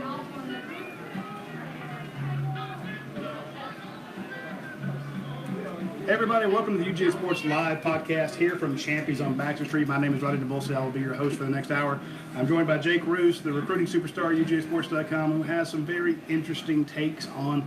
Hey everybody, welcome to the UGASports Live podcast here from Champions on Baxter Street. My name is Rodney DeBolsey. I will be your host for the next hour. I'm joined by Jake Roos, the recruiting superstar at UGASports.com, who has some very interesting takes on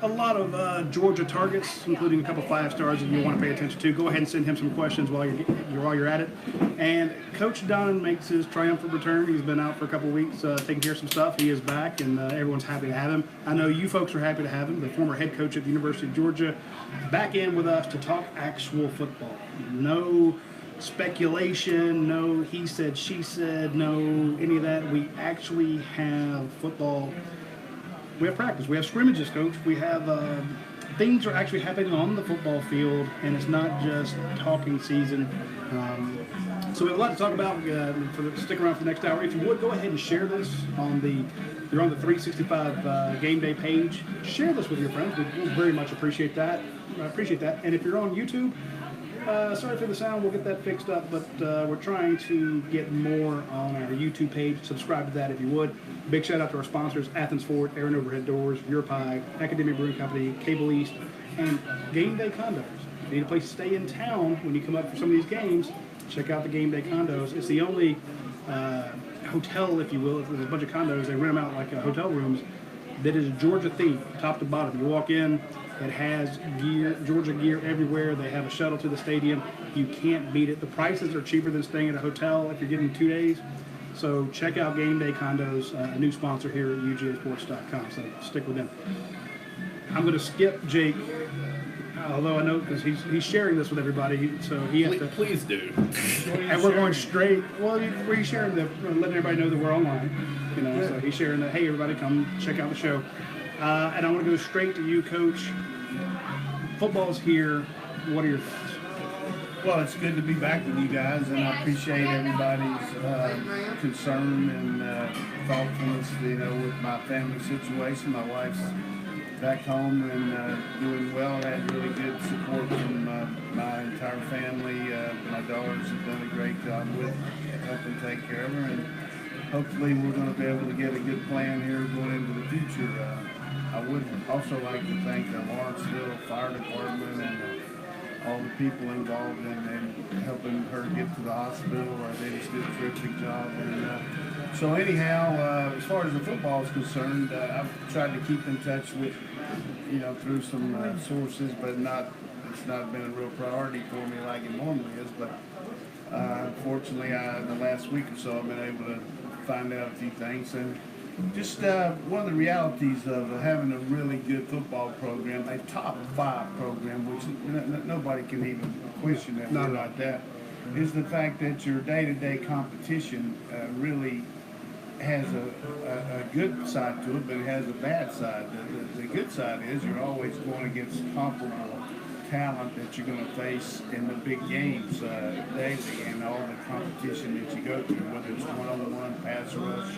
a lot of Georgia targets, including a couple 5-stars that you want to pay attention to. Go ahead and send him some questions while you're at it. And Coach Donnan makes his triumphant return. He's been out for a couple weeks taking care of some stuff. He is back, and everyone's happy to have him. I know you folks are happy to have him, the former head coach at the University of Georgia, back in with us to talk actual football. No speculation, no he said, she said, no any of that. We actually have football. We have practice. We have scrimmages, Coach. We have things are actually happening on the football field, and it's not just talking season. So we have a lot to talk about. Stick around for the next hour. If you would, go ahead and share this on you're on the 365 Game Day page. Share this with your friends. We'll very much appreciate that. And if you're on YouTube, sorry for the sound. We'll get that fixed up, but we're trying to get more on our YouTube page. Subscribe to that if you would. Big shout out to our sponsors, Athens Ford, Aaron Overhead Doors, Europie, Academy Brewing Company, Cable East, and Gameday Condos. If you need a place to stay in town when you come up for some of these games, check out the Gameday Condos. It's the only hotel, if you will. There's a bunch of condos. They rent them out like hotel rooms that is Georgia themed, top to bottom. You walk in, it has Georgia gear everywhere. They have a shuttle to the stadium. You can't beat it. The prices are cheaper than staying at a hotel if you're getting 2 days. So check out Gameday Condos, a new sponsor here at UGASports.com. So stick with them. I'm going to skip Jake, although I know because he's sharing this with everybody, so he has to. Please do. And we're going straight. Well, we're sharing letting everybody know that we're online. So he's sharing that. Hey, everybody, come check out the show. And I want to go straight to you, Coach. Football's here. What are your thoughts? Well, it's good to be back with you guys, and I appreciate everybody's concern and thoughtfulness, with my family situation. My wife's back home and doing well. I had really good support from my entire family. My daughters have done a great job with helping take care of her, and hopefully we're going to be able to get a good plan here going into the future. I would also like to thank the Lawrenceville Fire Department and all the people involved in helping her get to the hospital. They just did a terrific job. And so anyhow, as far as the football is concerned, I've tried to keep in touch with, through some sources, but it's not been a real priority for me like it normally is. But unfortunately, in the last week or so, I've been able to find out a few things. And just one of the realities of having a really good football program, a top 5 program, which nobody can even question that, not like that, is the fact that your day-to-day competition really has a good side to it, but it has a bad side. The good side is you're always going against comparable talent that you're going to face in the big games daily, and all the competition that you go through, whether it's one-on-one, pass rush,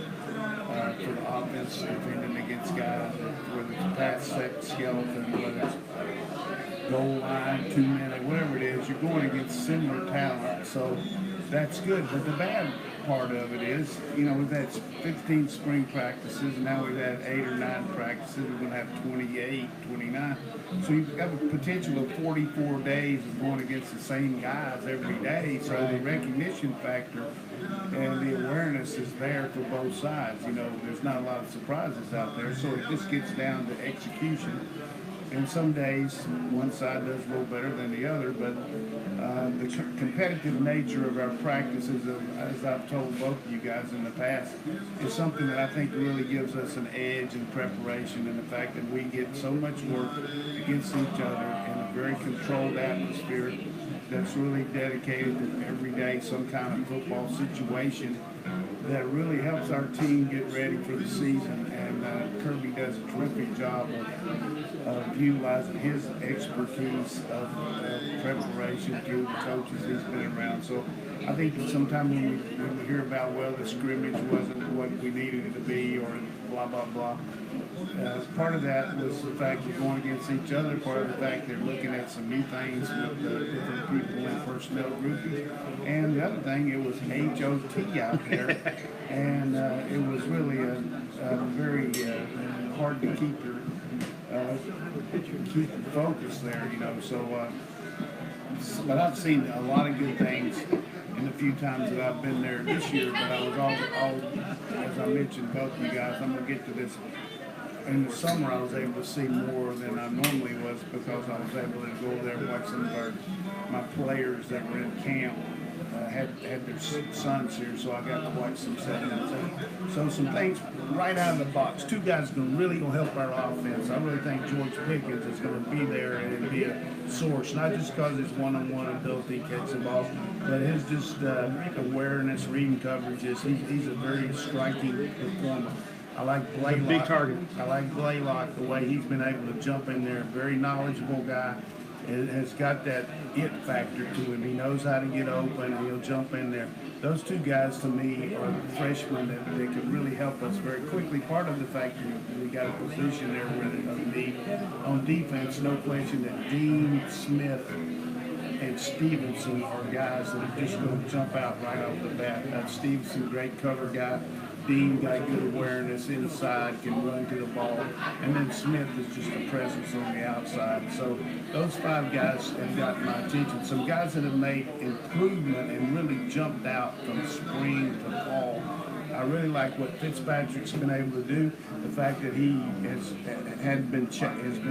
for the offense, defending against guys, whether it's pass set, skeleton, whether it's goal line, 2-minute, whatever it is, you're going against similar talent. So that's good. But the bad part of it is, we've had 15 spring practices, and now we've had 8 or 9 practices. We're going to have 28, 29. So you've got a potential of 44 days of going against the same guys every day. So the recognition factor and the awareness is there for both sides. There's not a lot of surprises out there. So it just gets down to execution. And some days, one side does a little better than the other, but the competitive nature of our practices, as I've told both of you guys in the past, is something that I think really gives us an edge in preparation, and the fact that we get so much work against each other in a very controlled atmosphere that's really dedicated to every day some kind of football situation that really helps our team get ready for the season. And Kirby does a terrific job of utilizing his expertise of preparation through the coaches he's been around. So I think that sometimes when we hear about, well, the scrimmage wasn't what we needed it to be, or blah, blah, blah, part of that was the fact of going against each other, part of the fact they're looking at some new things with different people in personnel groupings, and the other thing, it was HOT out there, and it was really a very hard to keep your focus there, you know. So, but I've seen a lot of good things in the few times that I've been there this year. But I was all as I mentioned, both of you guys, I'm gonna get to this. In the summer, I was able to see more than I normally was because I was able to go there and watch some of my players that were in camp. Had their sons here, so I got to watch some settings. So some things right out of the box. Two guys really gonna help our offense. I really think George Pickens is going to be there and be a source, not just because his one-on-one ability to catch the ball, but his just awareness, reading coverages. He's a very striking performer. I like Blaylock. Big target. I like Blaylock, the way he's been able to jump in there. Very knowledgeable guy. It has got that it factor to him. He knows how to get open. He'll jump in there. Those two guys, to me, are the freshmen that could really help us very quickly. Part of the fact that we got a position there where on defense, no question that Dean, Smith, and Stevenson are guys that are just going to jump out right off the bat. Stevenson, great cover guy. Dean got good awareness inside, can run to the ball, and then Smith is just a presence on the outside. So those five guys have got my attention. Some guys that have made improvement and really jumped out from spring to fall. I really like what Fitzpatrick's been able to do. The fact that he has been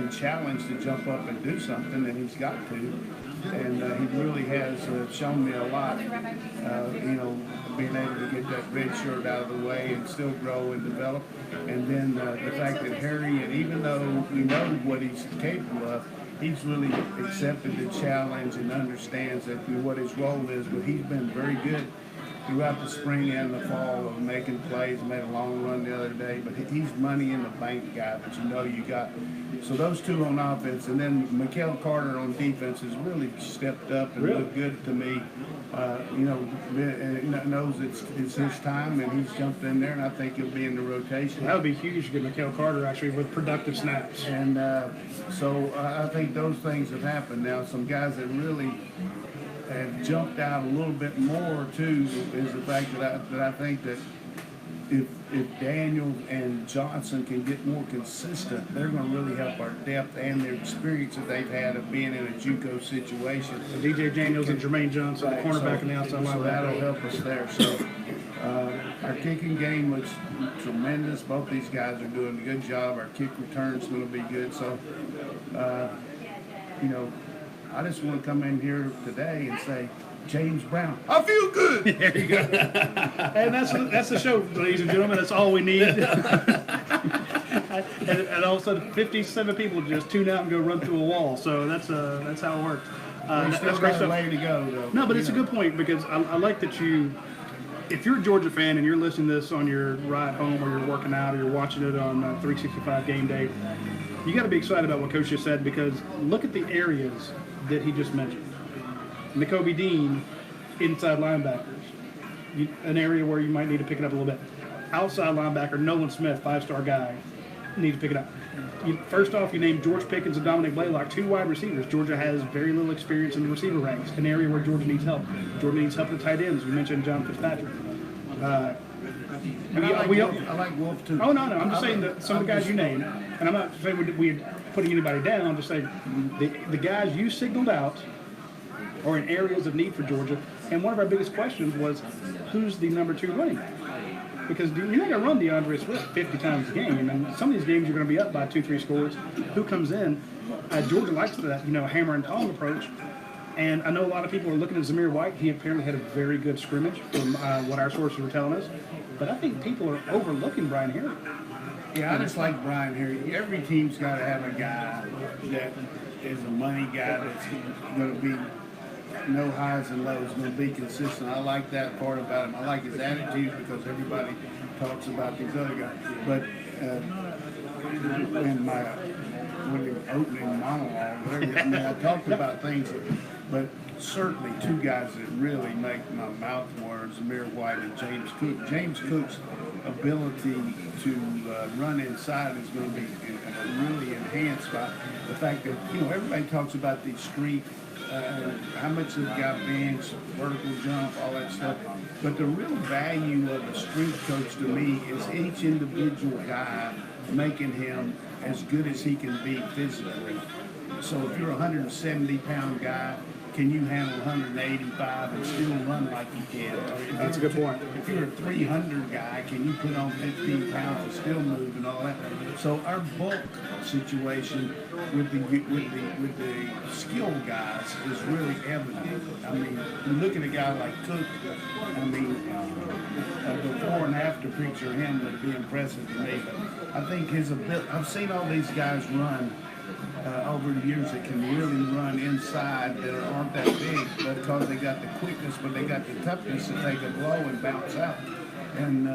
challenged to jump up and do something, and he's got to. And he really has shown me a lot. Being able to get that red shirt out of the way and still grow and develop. And then the fact that Harry, and even though we know what he's capable of, he's really accepted the challenge and understands that what his role is. But he's been very good throughout the spring and the fall of making plays. Made a long run the other day, but he's money in the bank guy. But you got. So those two on offense, and then Mikael Carter on defense has really stepped up and looked good to me. Knows it's his time, and he's jumped in there, and I think he'll be in the rotation. That would be huge to get Mikael Carter actually with productive snaps. And so I think those things have happened now. Some guys that really have jumped out a little bit more too is the fact that I think that if Daniels and Johnson can get more consistent, they're going to really help our depth and their experience that they've had of being in a JUCO situation. So DJ Daniels and Jermaine Johnson, the cornerback and the outside linebacker. So that'll help us there. So our kicking game looks tremendous. Both these guys are doing a good job. Our kick return's going to be good. So, I just want to come in here today and say, James Brown, I feel good. There you go. And that's the show, ladies and gentlemen. That's all we need. and all of a sudden, 57 people just tune out and go run through a wall. So that's how it works. That's great stuff. Way to go, though. No, but it's a good point because I like that if you're a Georgia fan and you're listening to this on your ride home or you're working out or you're watching it on 365 Gameday, you got to be excited about what Coach just said because look at the areas that he just mentioned. Nakobe Dean, inside linebackers, an area where you might need to pick it up a little bit. Outside linebacker, Nolan Smith, 5-star guy, needs to pick it up. First off, you named George Pickens and Dominic Blaylock, 2 wide receivers. Georgia has very little experience in the receiver ranks, an area where Georgia needs help. Georgia needs help with the tight ends. We mentioned John Fitzpatrick. I like Wolf too. Oh, no. I'm just saying that some of the guys you named, and I'm not saying we're putting anybody down, I'm just saying the guys you signaled out or in areas of need for Georgia. And one of our biggest questions was, who's the number 2 running back? Because you're not going to run DeAndre Swift 50 times a game. And some of these games you're going to be up by 2-3 scores. Who comes in? Georgia likes that, hammer and tong approach. And I know a lot of people are looking at Zamir White. He apparently had a very good scrimmage from what our sources were telling us. But I think people are overlooking Brian Harry. Yeah, I just like Brian Harry. Every team's got to have a guy that is a money guy that's going to be no highs and lows, going to be consistent. I like that part about him. I like his attitude because everybody talks about these other guys. But in my opening monologue, I talked about things, but certainly 2 guys that really make my mouth water, Zamir White and James Cook. James Cook's ability to run inside is going to be really enhanced by the fact that, everybody talks about these street how much they've got bench, vertical jump, all that stuff. But the real value of a strength coach to me is each individual guy making him as good as he can be physically. So if you're a 170-pound guy, can you handle 185 and still run like you can? That's a good point. If you're a 300 guy, can you put on 15 pounds and still move and all that? So our bulk situation with the skilled guys is really evident. I mean, you look at a guy like Cook. I mean, a before and after picture of him would be impressive to me. But I think his ability. I've seen all these guys run. Over the years that can really run inside that aren't that big, but because they got the quickness, but they got the toughness to take a blow and bounce out. And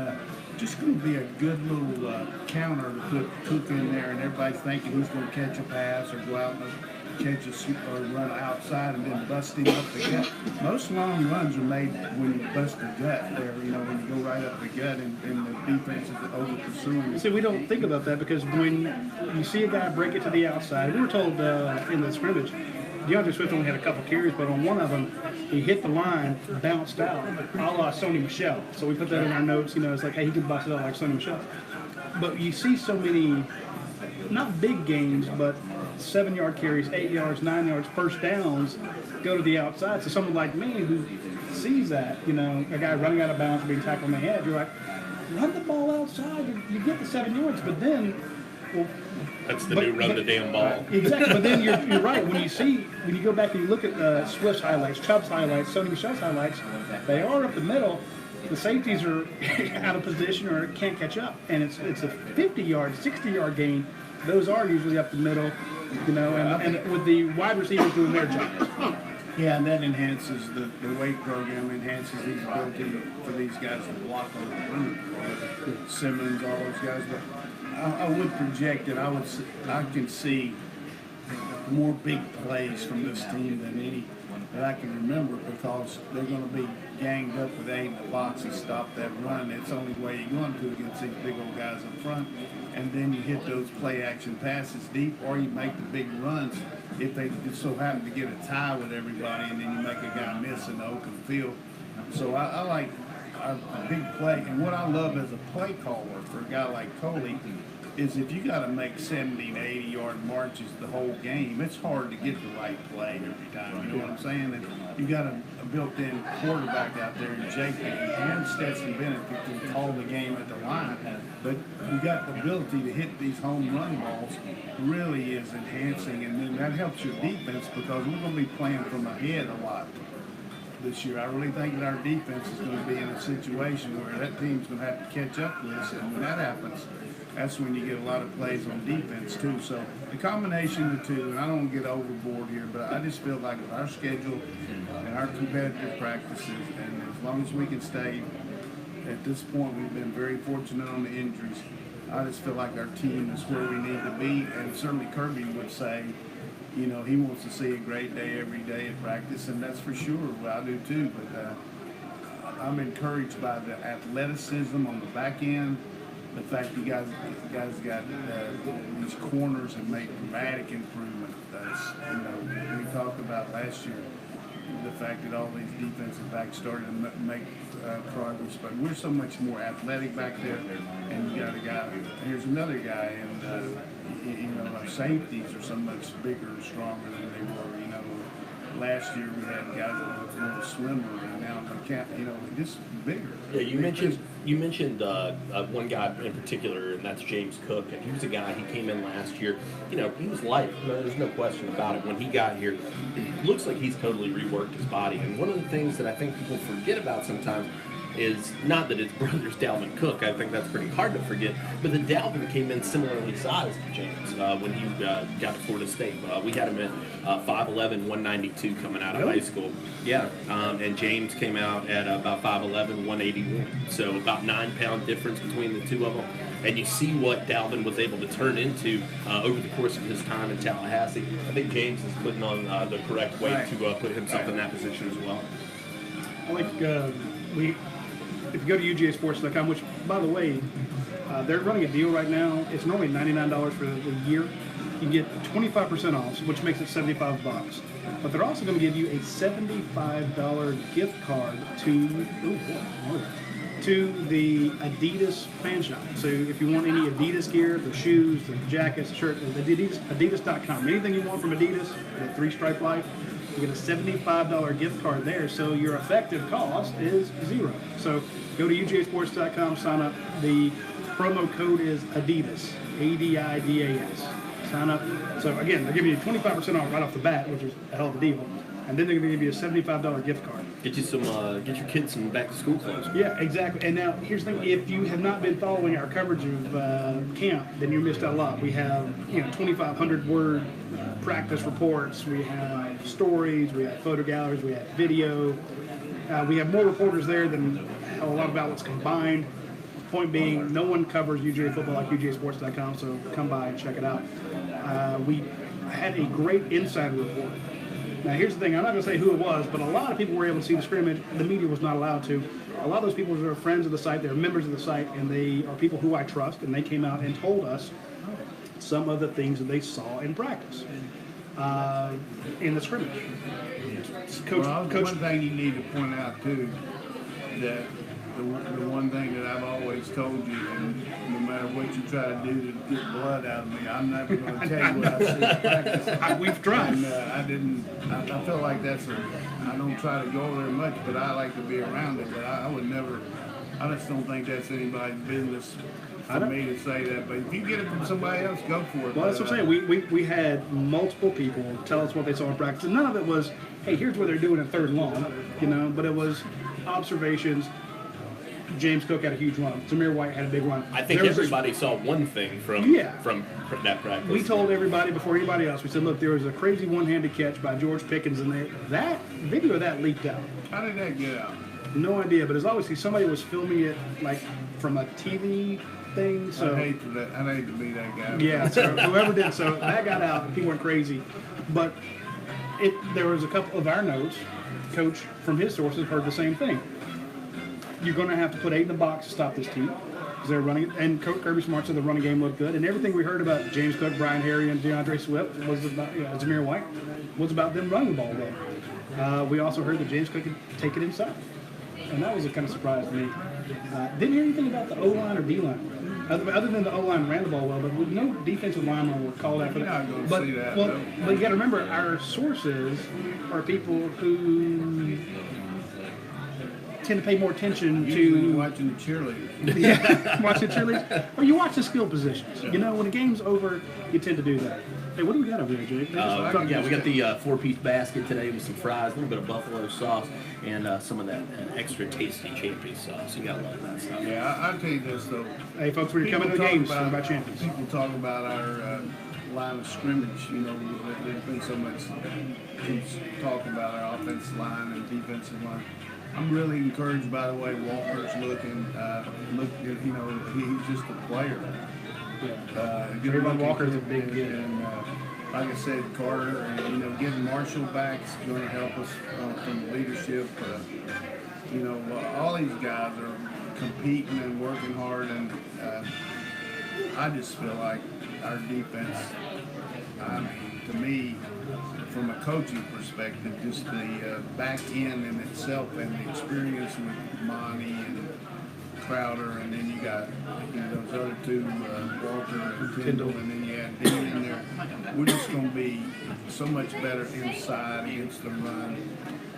just going to be a good little counter to put Cook in there, and everybody's thinking he's going to catch a pass or go out and catch a or run outside and then bust him up the gut. Most long runs are made when you bust the gut there, you know, when you go right up the gut and the defense is over pursuing. See, we don't think about that because when you see a guy break it to the outside, we were told in the scrimmage, DeAndre Swift only had a couple carries, but on one of them, he hit the line, bounced out, a la Sony Michel. So we put that in our notes, you know, it's like, hey, he can bust it out like Sony Michel. But you see so many, not big games, but 7-yard carries, 8 yards, 9 yards, first downs go to the outside. So someone like me who sees that, you know, a guy running out of bounds being tackled in the head, you're like, run the ball outside. You get the 7 yards, but then, well, that's the new run the damn ball. Exactly, but then you're right. When you go back and you look at Swift's highlights, Chubb's highlights, Sony Michel's highlights, they are up the middle. The safeties are out of position or can't catch up, and it's a 50-yard, 60-yard gain. Those are usually up the middle, you know, and with the wide receivers doing their job. Yeah, and that enhances the weight program, enhances the ability for these guys to block on the run. Simmons, all those guys. But I would project that I can see more big plays from this team than any that I can remember, because they're going to be ganged up with 8 in the box and stop that run. It's the only way you're going to against these big old guys up front. And then you hit those play action passes deep, or you make the big runs if they just so happen to get a tie with everybody, and then you make a guy miss in the open field. So I like a big play. And what I love as a play caller for a guy like Coley is if you got to make 70 and 80-yard marches the whole game, it's hard to get the right play every time. You know what I'm saying? And you got a built-in quarterback out there in Jake and Stetson Bennett who can call the game at the line. But you got the ability to hit these home run balls really is enhancing, and then that helps your defense because we're going to be playing from ahead a lot this year. I really think that our defense is going to be in a situation where that team's going to have to catch up with us, and when that happens, that's when you get a lot of plays on defense too. So the combination of the two, and I don't get overboard here, but I just feel like with our schedule and our competitive practices, and as long as we can stay at this point, we've been very fortunate on the injuries. I just feel like our team is where we need to be, and certainly Kirby would say, you know, he wants to see a great day every day at practice, and that's for sure. Well, I do too, but I'm encouraged by the athleticism on the back end. The fact you guys got these corners and made dramatic improvement. You know, we talked about last year the fact that all these defensive backs started to make progress, but we're so much more athletic back there. And you got a guy. Here's another guy, and you know, our safeties are so much bigger and stronger than they were. You know, last year we had guys that were a little slimmer, and now they can't. You know, just bigger. Yeah, you mentioned one guy in particular, and that's James Cook, and he was a guy, he came in last year, you know, he was light, there's no question about it. When he got here, it looks like he's totally reworked his body, and one of the things that I think people forget about sometimes is not that his brother's Dalvin Cook, I think that's pretty hard to forget, but that Dalvin came in similarly sized to James when he got to Florida State. We had him at 5'11", 192 coming out of high school. Yeah, and James came out at about 5'11", 181. So about 9-pound difference between the two of them. And you see what Dalvin was able to turn into over the course of his time in Tallahassee. I think James is putting on the correct weight to put himself in that position as well. I like if you go to UGASports.com, which, by the way, they're running a deal right now. It's normally $99 for the year. you get 25% off, which makes it $75. But they're also going to give you a $75 gift card to the Adidas fan shop. So if you want any Adidas gear, the shoes, the jackets, the shirt, Adidas.com. Anything you want from Adidas, the 3-stripe life, you get a $75 gift card there. So your effective cost is $0. So go to UGASports.com, sign up. The promo code is Adidas, ADIDAS. Sign up. So again, they're giving you 25% off right off the bat, which is a hell of a deal. And then they're going to give you a $75 gift card. Get you some, get your kids some back to school clothes. Yeah, exactly. And now here's the thing: if you have not been following our coverage of camp, then you missed out a lot. We have 2,500 word practice reports. We have stories. We have photo galleries. We have video. We have more reporters there than a lot of outlets combined. Point being, no one covers UGA football like UGAsports.com, so come by and check it out. We had a great insider report. Now, here's the thing. I'm not going to say who it was, but a lot of people were able to see the scrimmage. The media was not allowed to. A lot of those people are friends of the site. They're members of the site, and they are people who I trust, and they came out and told us some of the things that they saw in practice in the scrimmage. Coach, one thing you need to point out, too, that the one thing that I've always told you, and no matter what you try to do to get blood out of me, I'm never going to tell you what I see in practice. We've tried. And I feel like I don't try to go over there much, but I like to be around it. But I would never, I just don't think that's anybody's business for me to say that. But if you get it from somebody else, go for it. Well, that's what I'm saying. We had multiple people tell us what they saw in practice. And none of it was, hey, here's what they're doing in third and long, but it was observations. James Cook had a huge run. Zamir White had a big run. I think everybody saw one thing from that practice. We told everybody before anybody else. We said, look, there was a crazy one-handed catch by George Pickens, and that video of that leaked out. How did that get out? No idea, but as always, somebody was filming it like from a TV thing. So I hate to be that guy. Yeah, so whoever did, so that got out, and people went crazy. But there was a couple of our notes. Coach, from his sources, heard the same thing. You're going to have to put 8 in the box to stop this team because they're running. And Coach Kirby Smart said the running game looked good. And everything we heard about James Cook, Brian Harry, and DeAndre Swift was about Zamir White was about them running the ball well. We also heard that James Cook could take it inside, and that was a kind of surprise to me. Didn't hear anything about the O-line or D-line. Other than the O-line ran the ball well, but no defensive linemen were called out for that. You're not going to see that. But you got to remember, our sources are people who tend to pay more attention to watching the cheerleaders. Yeah, watching cheerleaders, or you watch the skill positions. Yeah. When the game's over, you tend to do that. Hey, what do we got over here, Jake? We got the 4-piece basket today with some fries, a little bit of buffalo sauce, and some of that extra tasty Champions sauce. You got a lot of that stuff. Yeah, I'll tell you this though. Hey, folks, when you're coming to the games, talk about Champions. People talk about our line of scrimmage. There's been so much talk about our offensive line and defensive line. I'm really encouraged by the way Walker's looking. He's just a player. Everybody Walker's a big kid. And like I said, Carter, and getting Marshall back is going to help us from leadership. All these guys are competing and working hard, and I just feel like our defense. To me, from a coaching perspective, just the back end in itself and the experience with Monty and Crowder, and then you got those other two, Walker and Tyndall, and then you had Dean in there. We're just going to be so much better inside against the run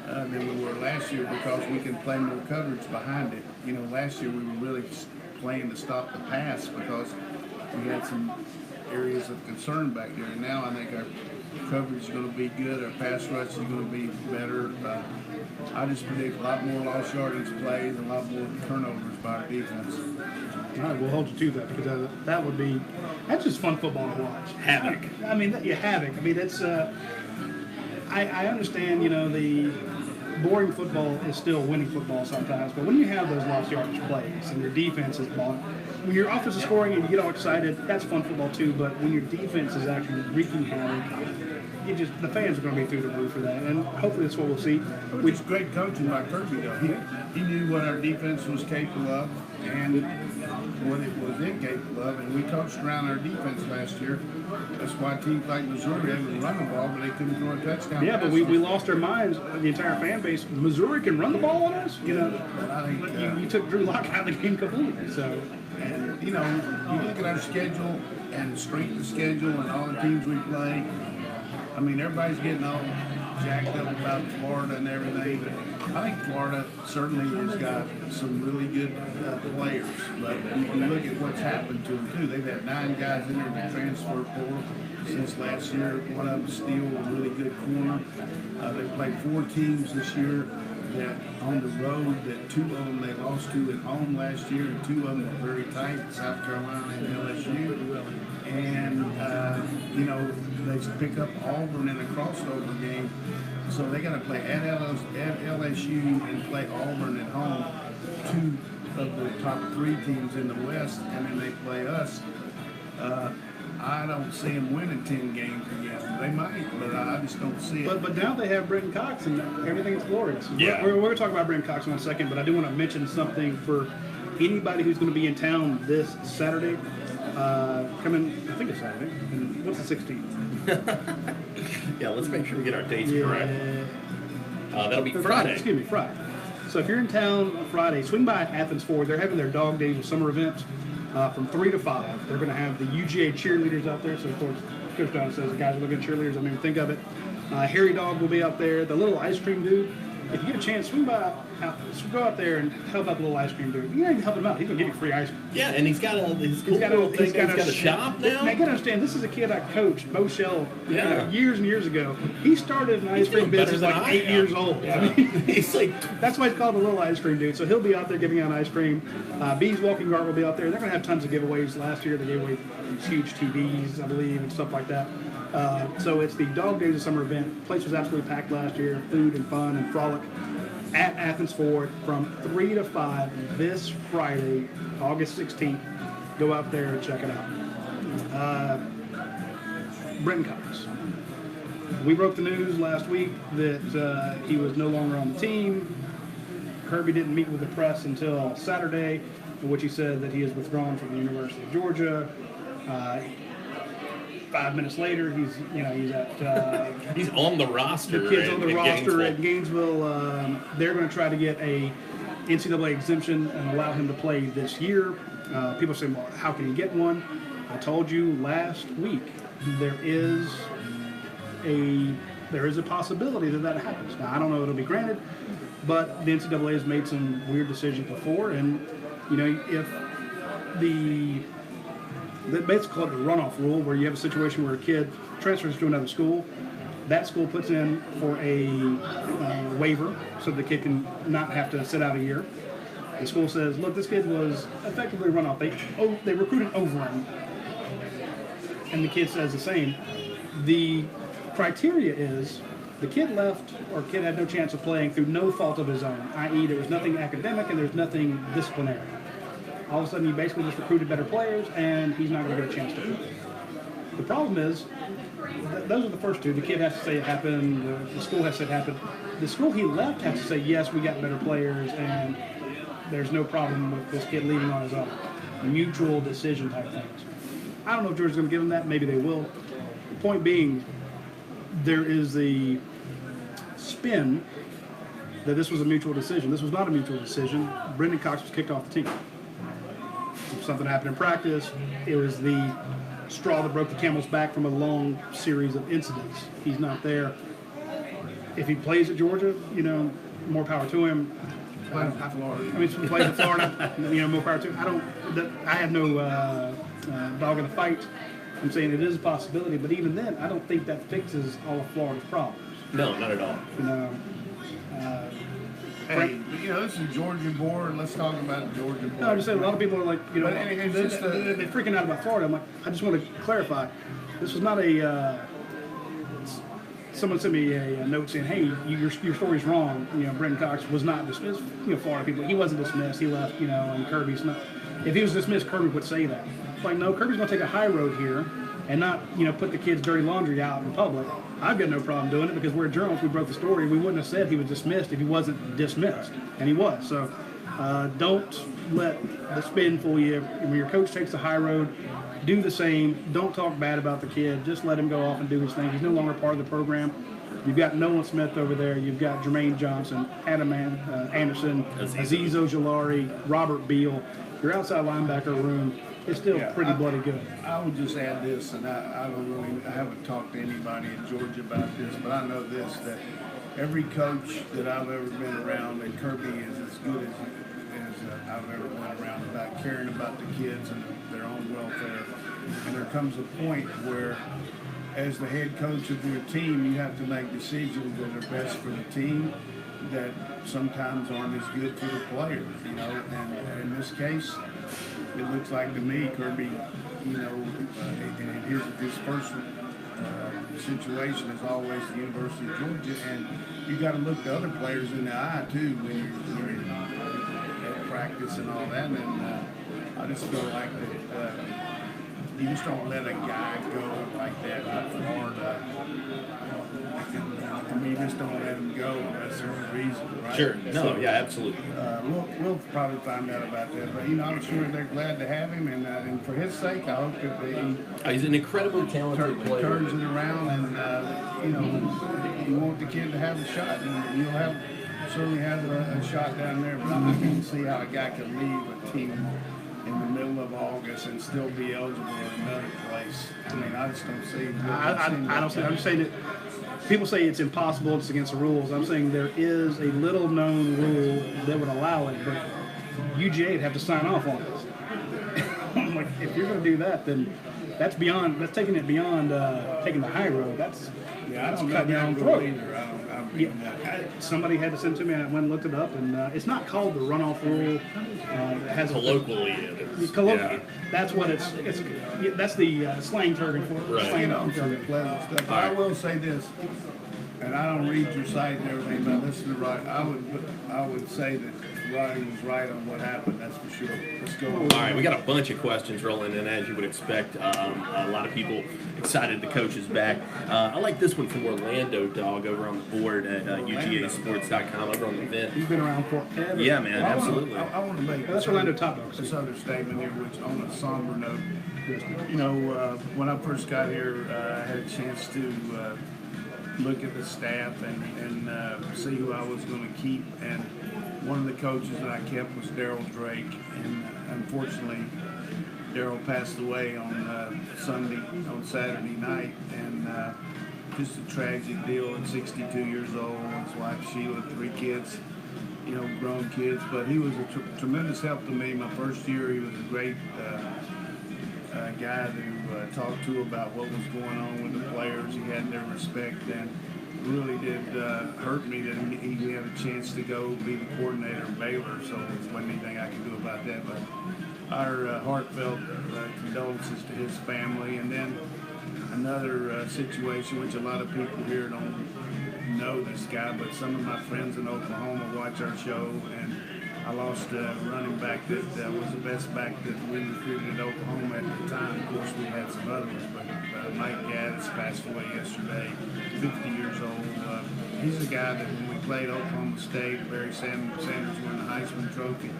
than we were last year because we can play more coverage behind it. Last year we were really playing to stop the pass because we had some areas of concern back there. And now I think our coverage is going to be good. Our pass rush is going to be better. I just predict a lot more lost yardage plays and a lot more turnovers by our defense. All right, we'll hold you to that because that's just fun football to watch. Havoc. Havoc. That's. I understand. The boring football is still winning football sometimes, but when you have those lost yardage plays and your defense is balling, when your offense is scoring and you get all excited, that's fun football too. But when your defense is actually wreaking havoc, the fans are going to be through the roof for that, and hopefully that's what we'll see. Which is great coaching by Kirby, though. He knew what our defense was capable of, and what it was incapable of, and we coached around our defense last year. That's why teams like Missouri able to run the ball, but they couldn't throw a touchdown. Yeah, but we lost our minds, the entire fan base. Missouri can run the ball on us, you know. But I think You took Drew Lock out of the game completely, so. and you know, you look at our schedule and strength of schedule and all the teams we play. I mean, everybody's getting all jacked up about Florida and everything, but I think Florida certainly has got some really good players. But you look at what's happened to them too. They've had 9 guys in there to transfer portal since last year. One of them still a really good corner. They played 4 teams this year that on the road, that 2 of them they lost to at home last year, and 2 of them were very tight, South Carolina and LSU. And, you know, they pick up Auburn in a crossover game. So they got to play at LSU and play Auburn at home, 2 of the top 3 teams in the West, and then they play us. I don't see them winning 10 games again. They might, but I just don't see it. But now they have Brenton Cox, and everything is glorious. Yeah. We're going to talk about Brenton Cox in a second, but I do want to mention something for anybody who's going to be in town this Saturday. Coming, I think it's Saturday. And what's the 16th? Yeah, let's make sure we get our dates correct. That'll be Friday. Excuse me, Friday. So if you're in town on Friday, swing by Athens Ford. They're having their Dog Days summer events from 3 to 5. They're going to have the UGA cheerleaders out there. So, of course, Coach Donnan says the guys are looking at cheerleaders. I didn't even think of it. Harry Dog will be out there. The little ice cream dude. If you get a chance, swing by, go out there and help out the little ice cream dude. You ain't help him out. He's gonna give you free ice cream. Yeah, and he's got a shop now. Now, you gotta understand, this is a kid I coached, Bo Shell, Yeah. years and years ago. He started an ice cream business like 8 years old. Yeah. I mean, He's like, that's why he's called the little ice cream dude. So he'll be out there giving out ice cream. Bees Walking Guard will be out there. They're gonna have tons of giveaways. Last year they gave away these huge TVs, I believe, and stuff like that. So it's the Dog Days of Summer event. Place was absolutely packed last year. Food and fun and frolic at Athens Ford from 3 to 5 this Friday, August 16th. Go out there and check it out. Brenton Cox. We broke the news last week that he was no longer on the team. Kirby didn't meet with the press until Saturday, in which he said that he has withdrawn from the University of Georgia. 5 minutes later, he's at he's on the roster. the kids on the roster at Gainesville. Gainesville. They're going to try to get a NCAA exemption and allow him to play this year. People say, well, how can he get one? I told you last week there is a possibility that happens. Now, I don't know if it'll be granted, but the NCAA has made some weird decisions before, and if they basically call it the runoff rule, where you have a situation where a kid transfers to another school. That school puts in for a waiver so the kid can not have to sit out a year. The school says, look, this kid was effectively run off. They recruited over him. And the kid says the same. The criteria is the kid left or kid had no chance of playing through no fault of his own, i.e. there was nothing academic and there's nothing disciplinary. All of a sudden, you basically just recruited better players, and he's not going to get a chance to play. The problem is, those are the first two. The kid has to say it happened. The school has to say it happened. The school he left has to say, yes, we got better players, and there's no problem with this kid leaving on his own. Mutual decision type things. I don't know if Georgia's going to give him that. Maybe they will. The point being, there is the spin that this was a mutual decision. This was not a mutual decision. Brenton Cox was kicked off the team. Something happened in practice. It was the straw that broke the camel's back from a long series of incidents. He's not there. If he plays at Georgia, more power to him. Florida. I mean, if he plays at Florida, more power to him. I have no dog in the fight. I'm saying it is a possibility, but even then, I don't think that fixes all of Florida's problems. No, not at all. Hey, this is Georgia board. Let's talk about Georgia board. No, I'm just saying a lot of people are like, But it's just they're freaking out about Florida. I'm like, I just want to clarify. This was not a. Someone sent me a note saying, "Hey, your story's wrong. Brenton Cox was not dismissed. Florida people, he wasn't dismissed. He left. And Kirby's not. If he was dismissed, Kirby would say that. It's like, no, Kirby's going to take a high road here, and not put the kid's dirty laundry out in public. I've got no problem doing it because we're journalists. We broke the story. We wouldn't have said he was dismissed if he wasn't dismissed, and he was. So Don't let the spin fool you. When your coach takes the high road, do the same. Don't talk bad about the kid. Just let him go off and do his thing. He's no longer part of the program. You've got Nolan Smith over there. You've got Jermaine Johnson, Adam Anderson, Aziz Ojolari, Robert Beal. Your outside linebacker room is still pretty bloody good. I would just add this, and I haven't talked to anybody in Georgia about this, but I know this, that every coach that I've ever been around, and Kirby is as good as I've ever been around about caring about the kids and their own welfare. And there comes a point where, as the head coach of your team, you have to make decisions that are best for the team that sometimes aren't as good for the players, you know. And in this case, it looks like to me, Kirby, you know, in his first situation is always the University of Georgia, and you got to look the other players in the eye too when you're at practice and all that. And I just feel like that you just don't let a guy go like that to Florida. I mean, you just don't let him go unless there's a reason, right? Sure. No, yeah, absolutely. We'll probably find out about that. But, you know, I'm sure they're glad to have him. And for his sake, I hope that He's an incredibly talented player. Turns it around. And, you know, you want the kid to have a shot. And you'll certainly have a shot down there. But I can't see how a guy can leave a team in the middle of August and still be eligible in another place. I mean, I just don't see. I don't see. I'm just saying that people say it's impossible, it's against the rules. I'm saying there is a little known rule that would allow it, but UGA would have to sign off on it. I'm like, if you're going to do that, then that's taking it beyond taking the high road. That's cutting your own throat. Somebody had to send it to me, and I went and looked it up, and it's not called the runoff rule. It has colloquially it is. Yeah. That's what it's that's the slang term for it. Right. You know, some pleasant stuff. I will say this, and I don't read your site and everything, but I listen to Roddy. I would say that Roddy was right on what happened. That's for sure. Let's go. All right, we got a bunch of questions rolling in, as you would expect. A lot of people excited the coach is back. I like this one from Orlando Dog over on the board at UGASports.com over on the event. He's been around forever. Yeah, man, absolutely. I want to make That's Orlando Top Dogs. this other statement here, which on a somber note. You know, when I first got here, I had a chance to look at the staff and see who I was going to keep. And one of the coaches that I kept was Daryl Drake. And unfortunately, Daryl passed away on Saturday night. And just a tragic deal at 62 years old. His wife, Sheila, 3 kids, you know, grown kids. But he was a tremendous help to me my first year. He was a great guy to talk to about what was going on with the players. He had their respect, and really did hurt me that he had a chance to go be the coordinator of Baylor, so there wasn't anything I could do about that. But our heartfelt condolences to his family. And then another situation, which a lot of people here don't know this guy, but some of my friends in Oklahoma watch our show, and I lost a running back that was the best back that we recruited at Oklahoma at the time. Of course, we had some others, but Mike Gaddis passed away yesterday, 50 years old. He's a guy that when we played Oklahoma State, Barry Sanders won the Heisman Trophy.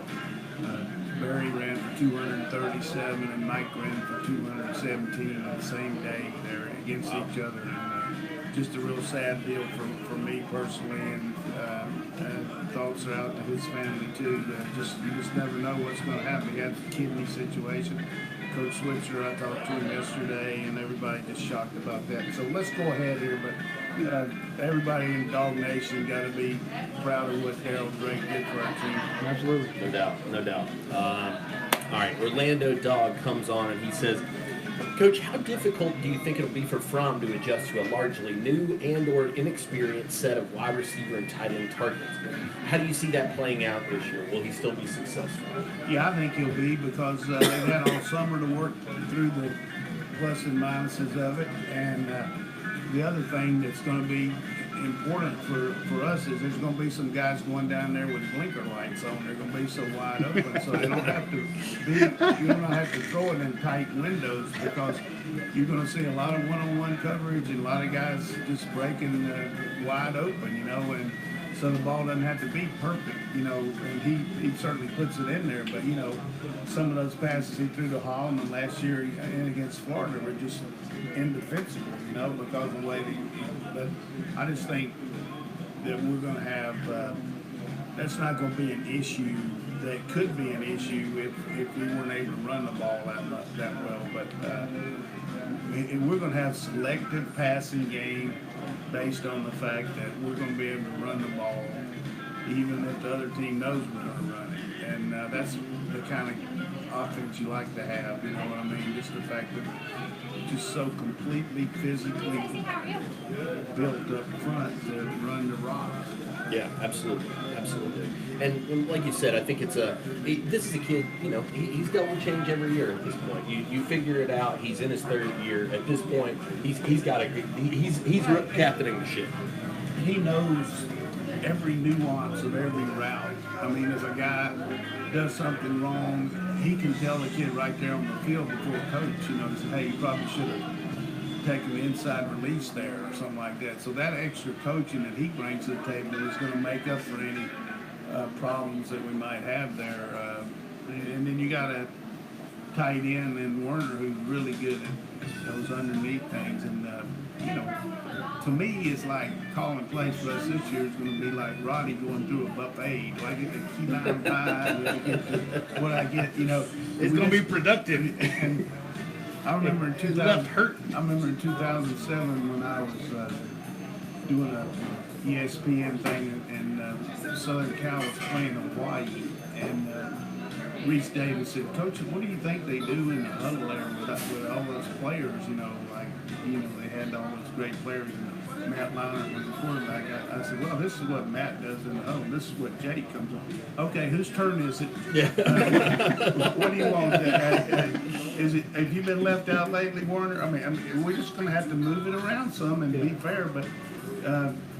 Barry ran for 237 and Mike ran for 217 on the same day there against each other. And just a real sad deal for me personally, and thoughts are out to his family too. You just never know what's going to happen. He had the kidney situation. Coach Switzer, I talked to him yesterday, and everybody just shocked about that. So let's go ahead here, but everybody in Dog Nation got to be proud of what Daryl Drake did for our team. Absolutely. No doubt. All right, Orlando Dog comes on and he says, Coach, how difficult do you think it'll be for Fromm to adjust to a largely new and or inexperienced set of wide receiver and tight end targets? How do you see that playing out this year? Will he still be successful? Yeah, I think he'll be, because they've had all summer to work through the plus and minuses of it. And the other thing that's going to be important for us is there's going to be some guys going down there with blinker lights on. They're going to be so wide open, so they don't have to you don't have to throw it in tight windows, because you're going to see a lot of one-on-one coverage and a lot of guys just breaking wide open, you know. And So the ball doesn't have to be perfect, and he certainly puts it in there. But, some of those passes he threw to Holloman last year and against Florida were just indefensible, because of the way but I just think that we're going to have, that's not going to be an issue. That could be an issue if we weren't able to run the ball that well. But and we're going to have selective passing game based on the fact that we're going to be able to run the ball even if the other team knows we're going to run it. And that's the kind of offense you like to have, you know what I mean? Just the fact that it's just so completely physically built up front to run the rock. Yeah, absolutely. And like you said, I think this is a kid, he's going to change every year at this point. You figure it out. He's in his third year. At this point, he's captaining the ship. He knows every nuance of every route. I mean, if a guy does something wrong, he can tell the kid right there on the field before coach, say, hey, you probably should have taken the inside release there or something like that. So that extra coaching that he brings to the table is going to make up for any problems that we might have there. And then you got a tight end in Werner who's really good at those underneath things. And, to me, it's like calling plays for us this year is going to be like Roddy going through a buffet. Do I get the key lime pie? Do I get what I get? It's going to be productive. And I remember in 2007 when I was doing a ESPN thing and Southern Cal was playing Hawaii, and Reese Davis said, "Coach, what do you think they do in the huddle there with all those players? They had all those great players, and Matt Leinart was the quarterback." I said, "Well, this is what Matt does in the huddle. This is what Jake comes on. Okay, whose turn is it? Yeah. What do you want? Have you been left out lately, Warner? I mean, we're just going to have to move it around some and be fair, but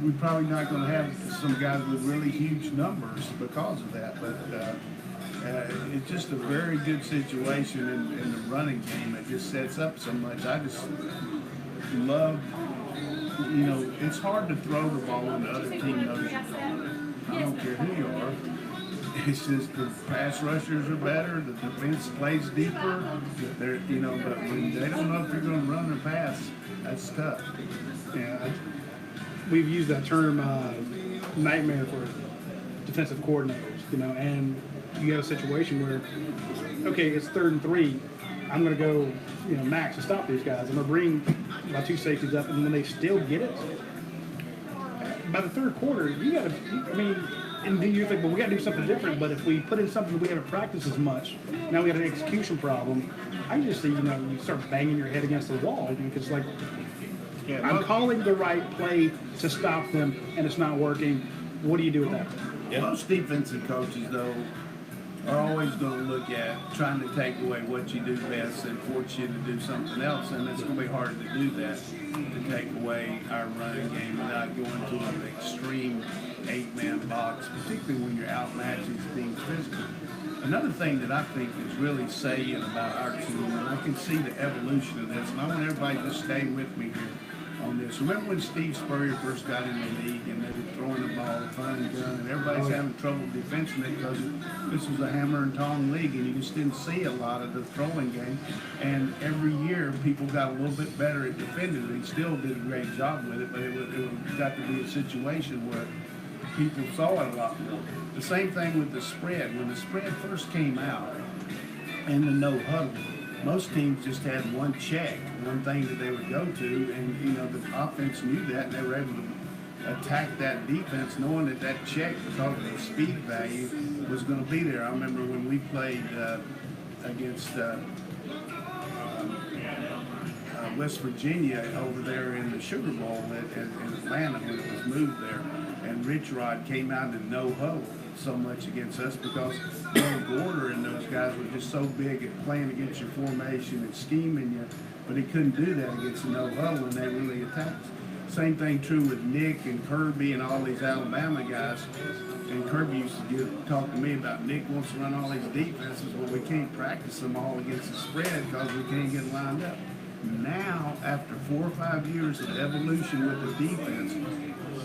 we're probably not going to have some guys with really huge numbers because of that. But it's just a very good situation in the running game. It just sets up so much. I just love, it's hard to throw the ball when the other team knows you're throwing it. I don't care who you are. It's just the pass rushers are better, the defense plays deeper. But when they don't know if you're going to run or pass, that's tough. Yeah, we've used that term nightmare for defensive coordinators, and you have a situation where, okay, it's 3rd and 3. I'm going to go, max to stop these guys. I'm going to bring my 2 safeties up, and when they still get it, by the 3rd quarter, you got to, and then you think, well, we got to do something different. But if we put in something that we haven't practiced as much, now we got an execution problem. I just see, you start banging your head against the wall because, I'm calling the right play to stop them, and it's not working. What do you do with that? Yeah. Most defensive coaches, though, are always going to look at trying to take away what you do best and force you to do something else, and it's going to be hard to do that, to take away our running game without going to an extreme 8-man box, particularly when you're outmatching things physically. Another thing that I think is really salient about our team, and I can see the evolution of this, and I want everybody to stay with me here on this. Remember when Steve Spurrier first got in the league and they were throwing the ball, fun and gun, and everybody's having trouble defending it because this was a hammer and tong league and you just didn't see a lot of the throwing game. And every year people got a little bit better at defending it. He still did a great job with it, but it got to be a situation where people saw it a lot more. The same thing with the spread. When the spread first came out and the no huddle, most teams just had one check, one thing that they would go to, and the offense knew that, and they were able to attack that defense, knowing that check, because of the speed value, was going to be there. I remember when we played against West Virginia over there in the Sugar Bowl in Atlanta when it was moved there, and Rich Rod came out in no huddle so much against us because Bill Gorder and those guys were just so big at playing against your formation and scheming you, but he couldn't do that against the no huddle, and they really attacked. Same thing true with Nick and Kirby and all these Alabama guys. And Kirby used to talk to me about Nick wants to run all these defenses. Well, we can't practice them all against the spread because we can't get lined up. Now, after 4 or 5 years of evolution with the defense,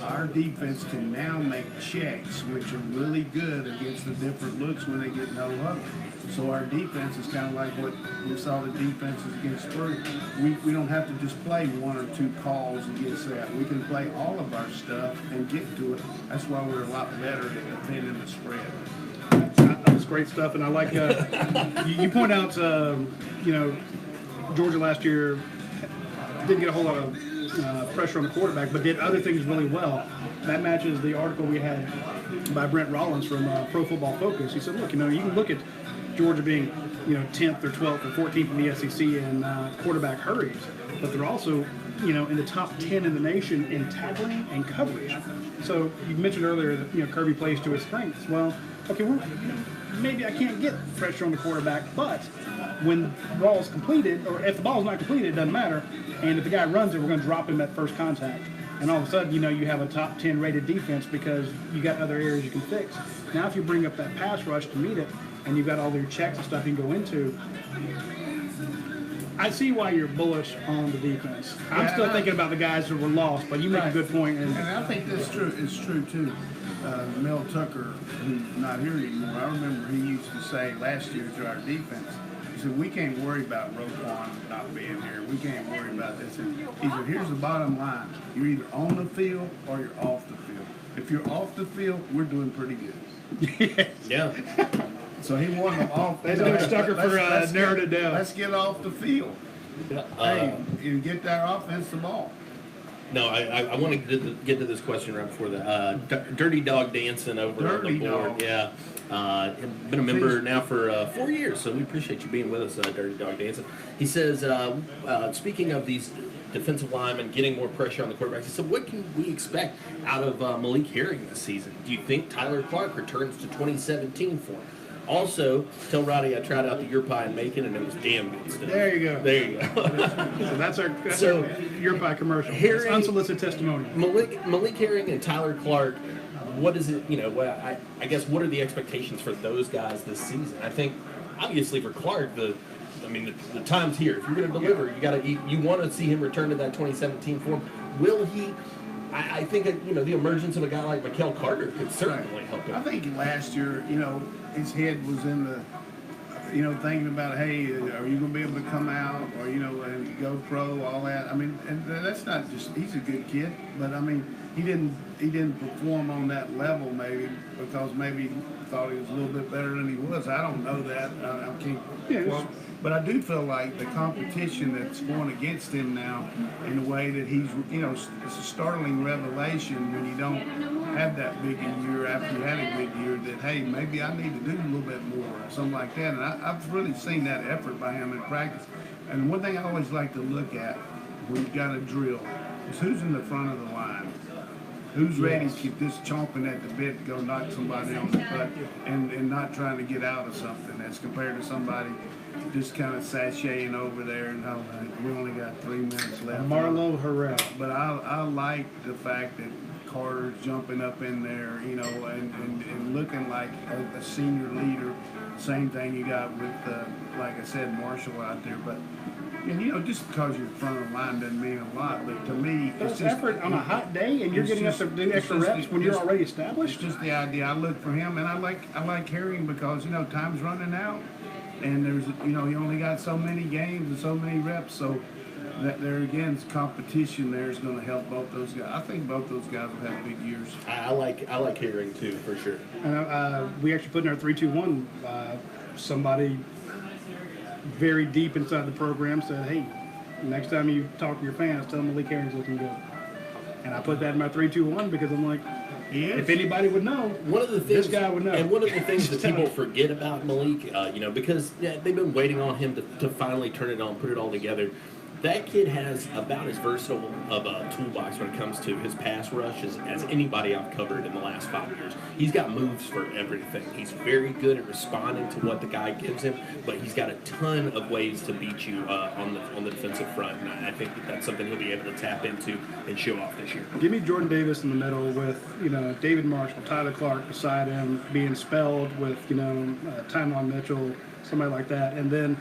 our defense can now make checks, which are really good against the different looks when they get no huddle. So our defense is kind of like what we saw the defenses against Spurs. We don't have to just play 1 or 2 calls against that. We can play all of our stuff and get to it. That's why we're a lot better at defending the spread. That's great stuff, and I like you point out, Georgia last year didn't get a whole lot of pressure on the quarterback, but did other things really well. That matches the article we had by Brent Rollins from Pro Football Focus. He said, look, you can look at Georgia being, 10th or 12th or 14th in the SEC in quarterback hurries, but they're also, in the top 10 in the nation in tackling and coverage. So you mentioned earlier that, Kirby plays to his strengths. Well, okay, maybe I can't get pressure on the quarterback, but when the ball is completed, or if the ball is not completed, it doesn't matter. And if the guy runs it, we're going to drop him at first contact. And all of a sudden, you have a top 10 rated defense because you got other areas you can fix. Now, if you bring up that pass rush to meet it, and you've got all your checks and stuff you can go into, I see why you're bullish on the defense. I'm still thinking about the guys who were lost, but you make a good point. And I think that's true. It's true too. Mel Tucker, who's not here anymore, I remember he used to say last year to our defense, he said, we can't worry about Roquan not being here. We can't worry about this. He said, here's the bottom line. You're either on the field or you're off the field. If you're off the field, we're doing pretty good. Yeah. So he wanted them off. That's Tucker for narrowed it down. Let's get off the field. And get that offense the ball. No, I want to get to this question right before the Dirty Dog Dancing over on the board. Dog. Yeah, been a member now for 4 years, so we appreciate you being with us, Dirty Dog Dancing. He says, speaking of these defensive linemen getting more pressure on the quarterback, he said, what can we expect out of Malik Herring this season? Do you think Tyler Clark returns to 2017 for him? Also, tell Roddy I tried out the Your Pie in Macon, and it was damn good stuff. There you go. There you go. So that's our Your Pie commercial. It's unsolicited testimony. Malik Herring and Tyler Clark, what is it, I guess, what are the expectations for those guys this season? I think, obviously, for Clark, the time's here. If you're going to deliver, you want to see him return to that 2017 form. Will he? I think the emergence of a guy like Mikael Carter could certainly help him. I think last year, his head was in the, thinking about, hey, are you going to be able to come out or, and go pro, all that. I mean, and that's not just, he's a good kid, but I mean, he didn't perform on that level maybe because maybe thought he was a little bit better than he was. I don't know that. I can't. But I do feel like the competition that's going against him now, in a way that he's, it's a startling revelation when you don't have that big a year after you had a big year that, hey, maybe I need to do a little bit more or something like that. And I've really seen that effort by him in practice. And one thing I always like to look at when you've got a drill is who's in the front of the line. Who's ready to keep this chomping at the bit to go knock somebody on the butt and not trying to get out of something as compared to somebody just kind of sashaying over there and we only got 3 minutes left. Marlo Harrell. But I like the fact that Carter's jumping up in there, and looking like a senior leader. Same thing you got with, like I said, Marshall out there. But just because you're in front of the line doesn't mean a lot. But to me, it's just effort on a hot day, and you're getting up to do extra reps when you're already established. It's just the idea. I look for him, and I like Herring because time's running out, and there's he only got so many games and so many reps. So that there again, competition there is going to help both those guys. I think both those guys will have big years. I like Herring too, for sure. And we actually put in our 3-2-1. Somebody very deep inside the program said, hey, next time you talk to your fans, tell them Malik Herring's looking good. And I put that in my 3-2-1 because I'm like, if anybody would know, one of the things, this guy would know. And one of the things that people forget about Malik, because they've been waiting on him to finally turn it on, put it all together. That kid has about as versatile of a toolbox when it comes to his pass rush as anybody I've covered in the last 5 years. He's got moves for everything. He's very good at responding to what the guy gives him, but he's got a ton of ways to beat you on the defensive front. And I think that's something he'll be able to tap into and show off this year. Give me Jordan Davis in the middle with David Marshall, Tyler Clark beside him, being spelled with Tyron Mitchell, somebody like that, and then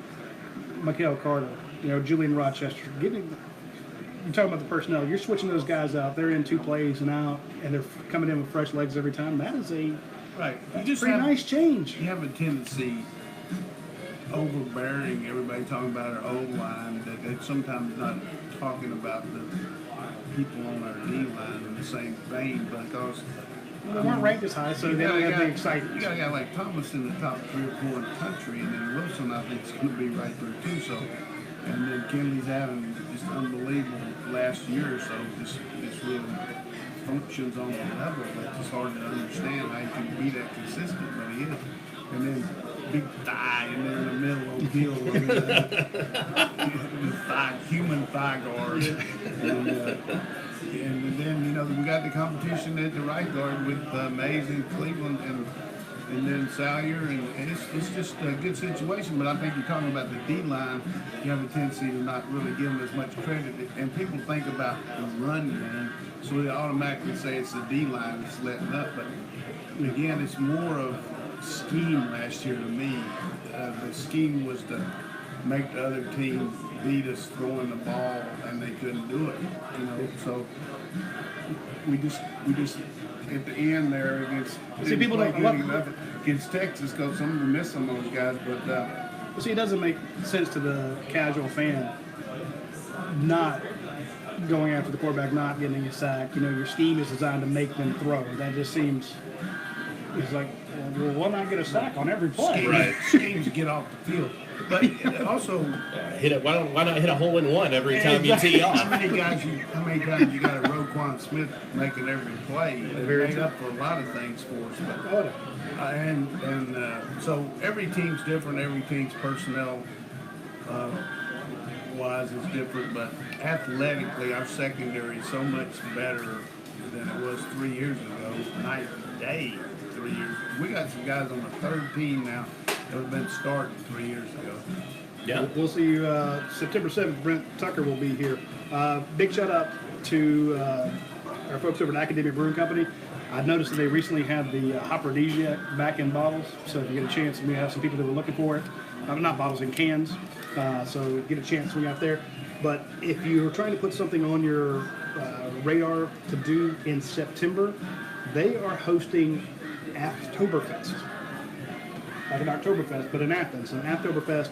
Mikael Carter. Julian Rochester. You're talking about the personnel. You're switching those guys out. They're in 2 plays and out, and they're coming in with fresh legs every time. That is a pretty nice change. You have a tendency overbearing everybody talking about our old line that sometimes not talking about the people on our D line in the same vein because they weren't ranked as high, so they don't have the excitement. You got a guy like Thomas in the top 3 or 4 in the country, and then Wilson I think is going to be right there too. So, and then Kenley's having just unbelievable last year or so. Just really functions on the level that's just hard to understand how he can be that consistent, but he is. And then big thigh in there in the middle of the heel, human thigh guard. And then, we got the competition at the right guard with Mays in Cleveland and then Salyer. And it's just a good situation. But I think you're talking about the D-line, you have a tendency to not really give them as much credit. And people think about the run game, so they automatically say it's the D-line that's letting up. But, again, it's more of scheme last year to me. The scheme was to make the other team beat us throwing the ball, and they couldn't do it. So we just at the end there against people don't against Texas because some of them missed some of those guys. But it doesn't make sense to the casual fan not going after the quarterback, not getting a sack. Your scheme is designed to make them throw. That just seems it's like, well, why not get a sack on every play? Right. Schemes get off the field. But also, why not hit a hole in one every time you tee off? How many times you got a Roquan Smith making every play? It made up for a lot of things for us. But, so every team's different. Every team's personnel wise is different. But athletically, our secondary is so much better than it was 3 years ago. Night and day. 3 years. We got some guys on the 3rd team now that have been starting 3 years ago. Yeah. We'll see you September 7th. Brent Tucker will be here. Big shout out to our folks over at Academic Brewing Company. I've noticed that they recently had the Hopperdesiac back in bottles. So if you get a chance, we have some people that were looking for it. Not bottles, in cans. So get a chance when you're out there. But if you're trying to put something on your radar to do in September, they are hosting Oktoberfest. Like an Oktoberfest, but in Athens. And Oktoberfest,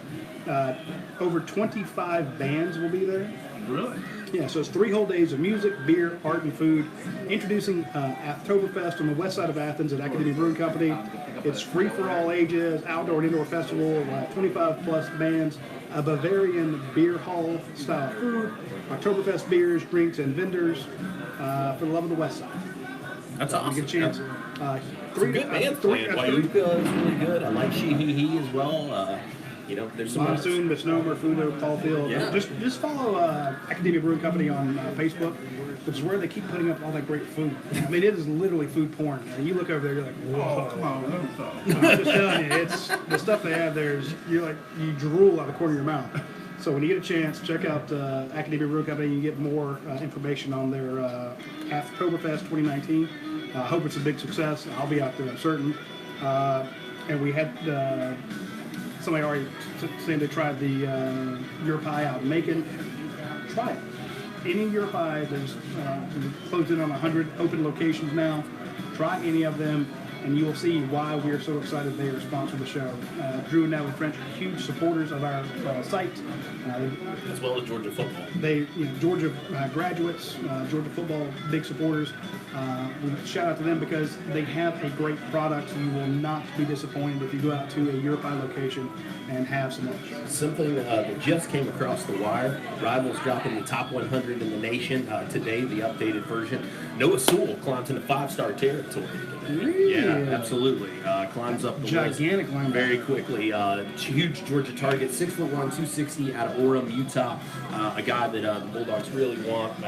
over 25 bands will be there. Really? Yeah, so it's 3 whole days of music, beer, art, and food. Introducing Oktoberfest on the west side of Athens at Academic Brewing Company. It's free for all ages, outdoor and indoor festival, 25 plus bands, a Bavarian beer hall style food, Oktoberfest beers, drinks, and vendors for the love of the west side. That's awesome. You get a chance. Some good bands playing. Wayuka is really good. I like She He He as well. There's some Monsoon, Misnomer, Fudo, Caulfield. Yeah. Just follow Academia Brewing Company on Facebook, which is where they keep putting up all that great food. I mean, it is literally food porn. And you look over there, you're like, whoa. Oh, come on, don't talk. I'm just telling you, it's the stuff they have there is you drool out the corner of your mouth. So when you get a chance, check out Academia Brewing Company. You get more information on their Oktoberfest 2019. I hope it's a big success. I'll be out there, I'm certain. And we had somebody already saying they tried the your pie out in Macon. Try it. Any your pie. There's closed in on 100 open locations now. Try any of them, and you will see why we are so excited they are sponsoring the show. Drew and Natalie French are huge supporters of our site. As well as Georgia football. Georgia graduates, Georgia football, big supporters. We shout out to them because they have a great product. You will not be disappointed if you go out to a Europe location and have some lunch. Something that just came across the wire. Rivals dropping the top 100 in the nation today, the updated version. Noah Sewell climbs into 5-star territory. Really? Yeah, absolutely. Climbs up the Gigantic list linebacker. very quickly. Huge Georgia target, 6'1", 260 out of Orem, Utah. A guy that the Bulldogs really want.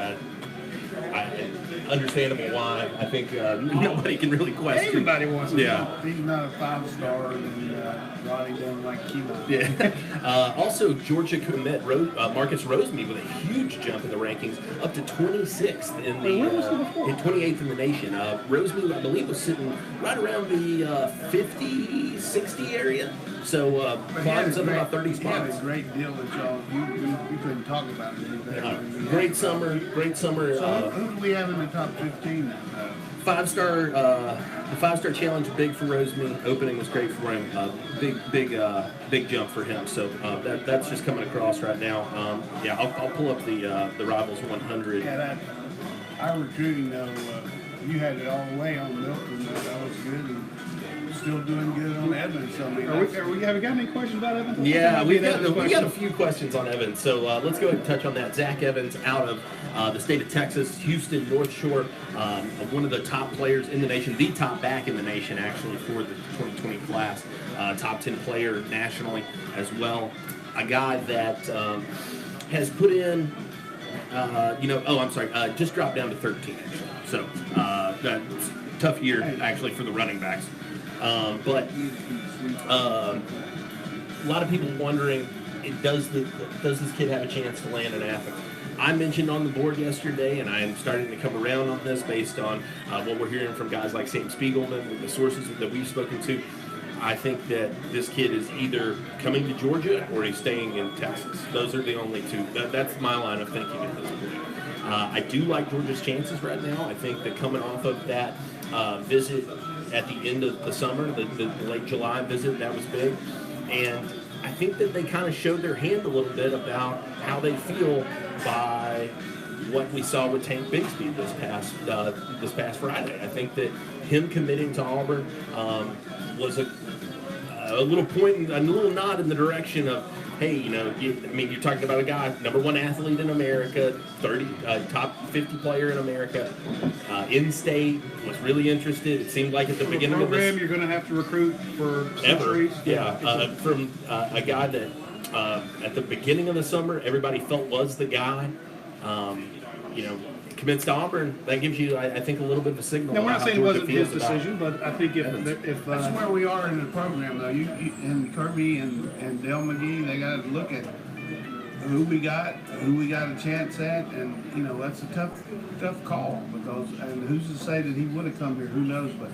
Understandable why. I think nobody can really question. Everybody wants him. Yeah. He's not a 5-star, and Roddy doesn't like chemo. Yeah. Also, Georgia commit Marcus Rosemead with a huge jump in the rankings, up to 26th in the where was he before? 28th in the nation. Rosemead, I believe, was sitting right around the 50, 60 area. So climbs up about 30 He had spots. a great deal that y'all, you couldn't talk about it any better. Great summer. So who do we have in the top 15? The 5-star challenge, big for Rosemead. Opening was great for him. Big jump for him. So that's just coming across right now. I'll pull up the Rivals 100. Yeah, our recruiting though, you had it all the way on Milton. That was good, and still doing good on Evans. So, I mean, Have we got any questions about Evans? Yeah, we got a few questions on Evans. So let's go ahead and touch on that. Zach Evans out of the state of Texas, Houston, North Shore, one of the top players in the nation, the top back in the nation actually for the 2020 class, top 10 player nationally as well. A guy that has put in, just dropped down to 13 actually. So that's a tough year actually for the running backs. But a lot of people wondering, does this kid have a chance to land in Athens? I mentioned on the board yesterday, and I am starting to come around on this based on what we're hearing from guys like Sam Spiegelman, the sources that we've spoken to. I think that this kid is either coming to Georgia or he's staying in Texas. Those are the only two. That's my line of thinking at this point. I do like Georgia's chances right now. I think that coming off of that visit at the end of the summer, the late July visit, that was big. And I think that they kind of showed their hand a little bit about how they feel by what we saw with Tank Bigsby this past Friday. I think that him committing to Auburn was a little point, a little nod in the direction of, hey, you're talking about a guy, #1 athlete in America, top 50 player in America, in-state, was really interested. It seemed like at the beginning of this you're going to have to recruit for ever, centuries. from a guy that at the beginning of the summer everybody felt was the guy. Commits to Auburn. That gives you, I think, a little bit of a signal. Now, we're not how saying it Georgia wasn't his feels about decision, but I think if that's where we are in the program, though. You and Kirby and Del McGee, they got to look at who we got a chance at, and that's a tough call and who's to say that he would have come here? Who knows? But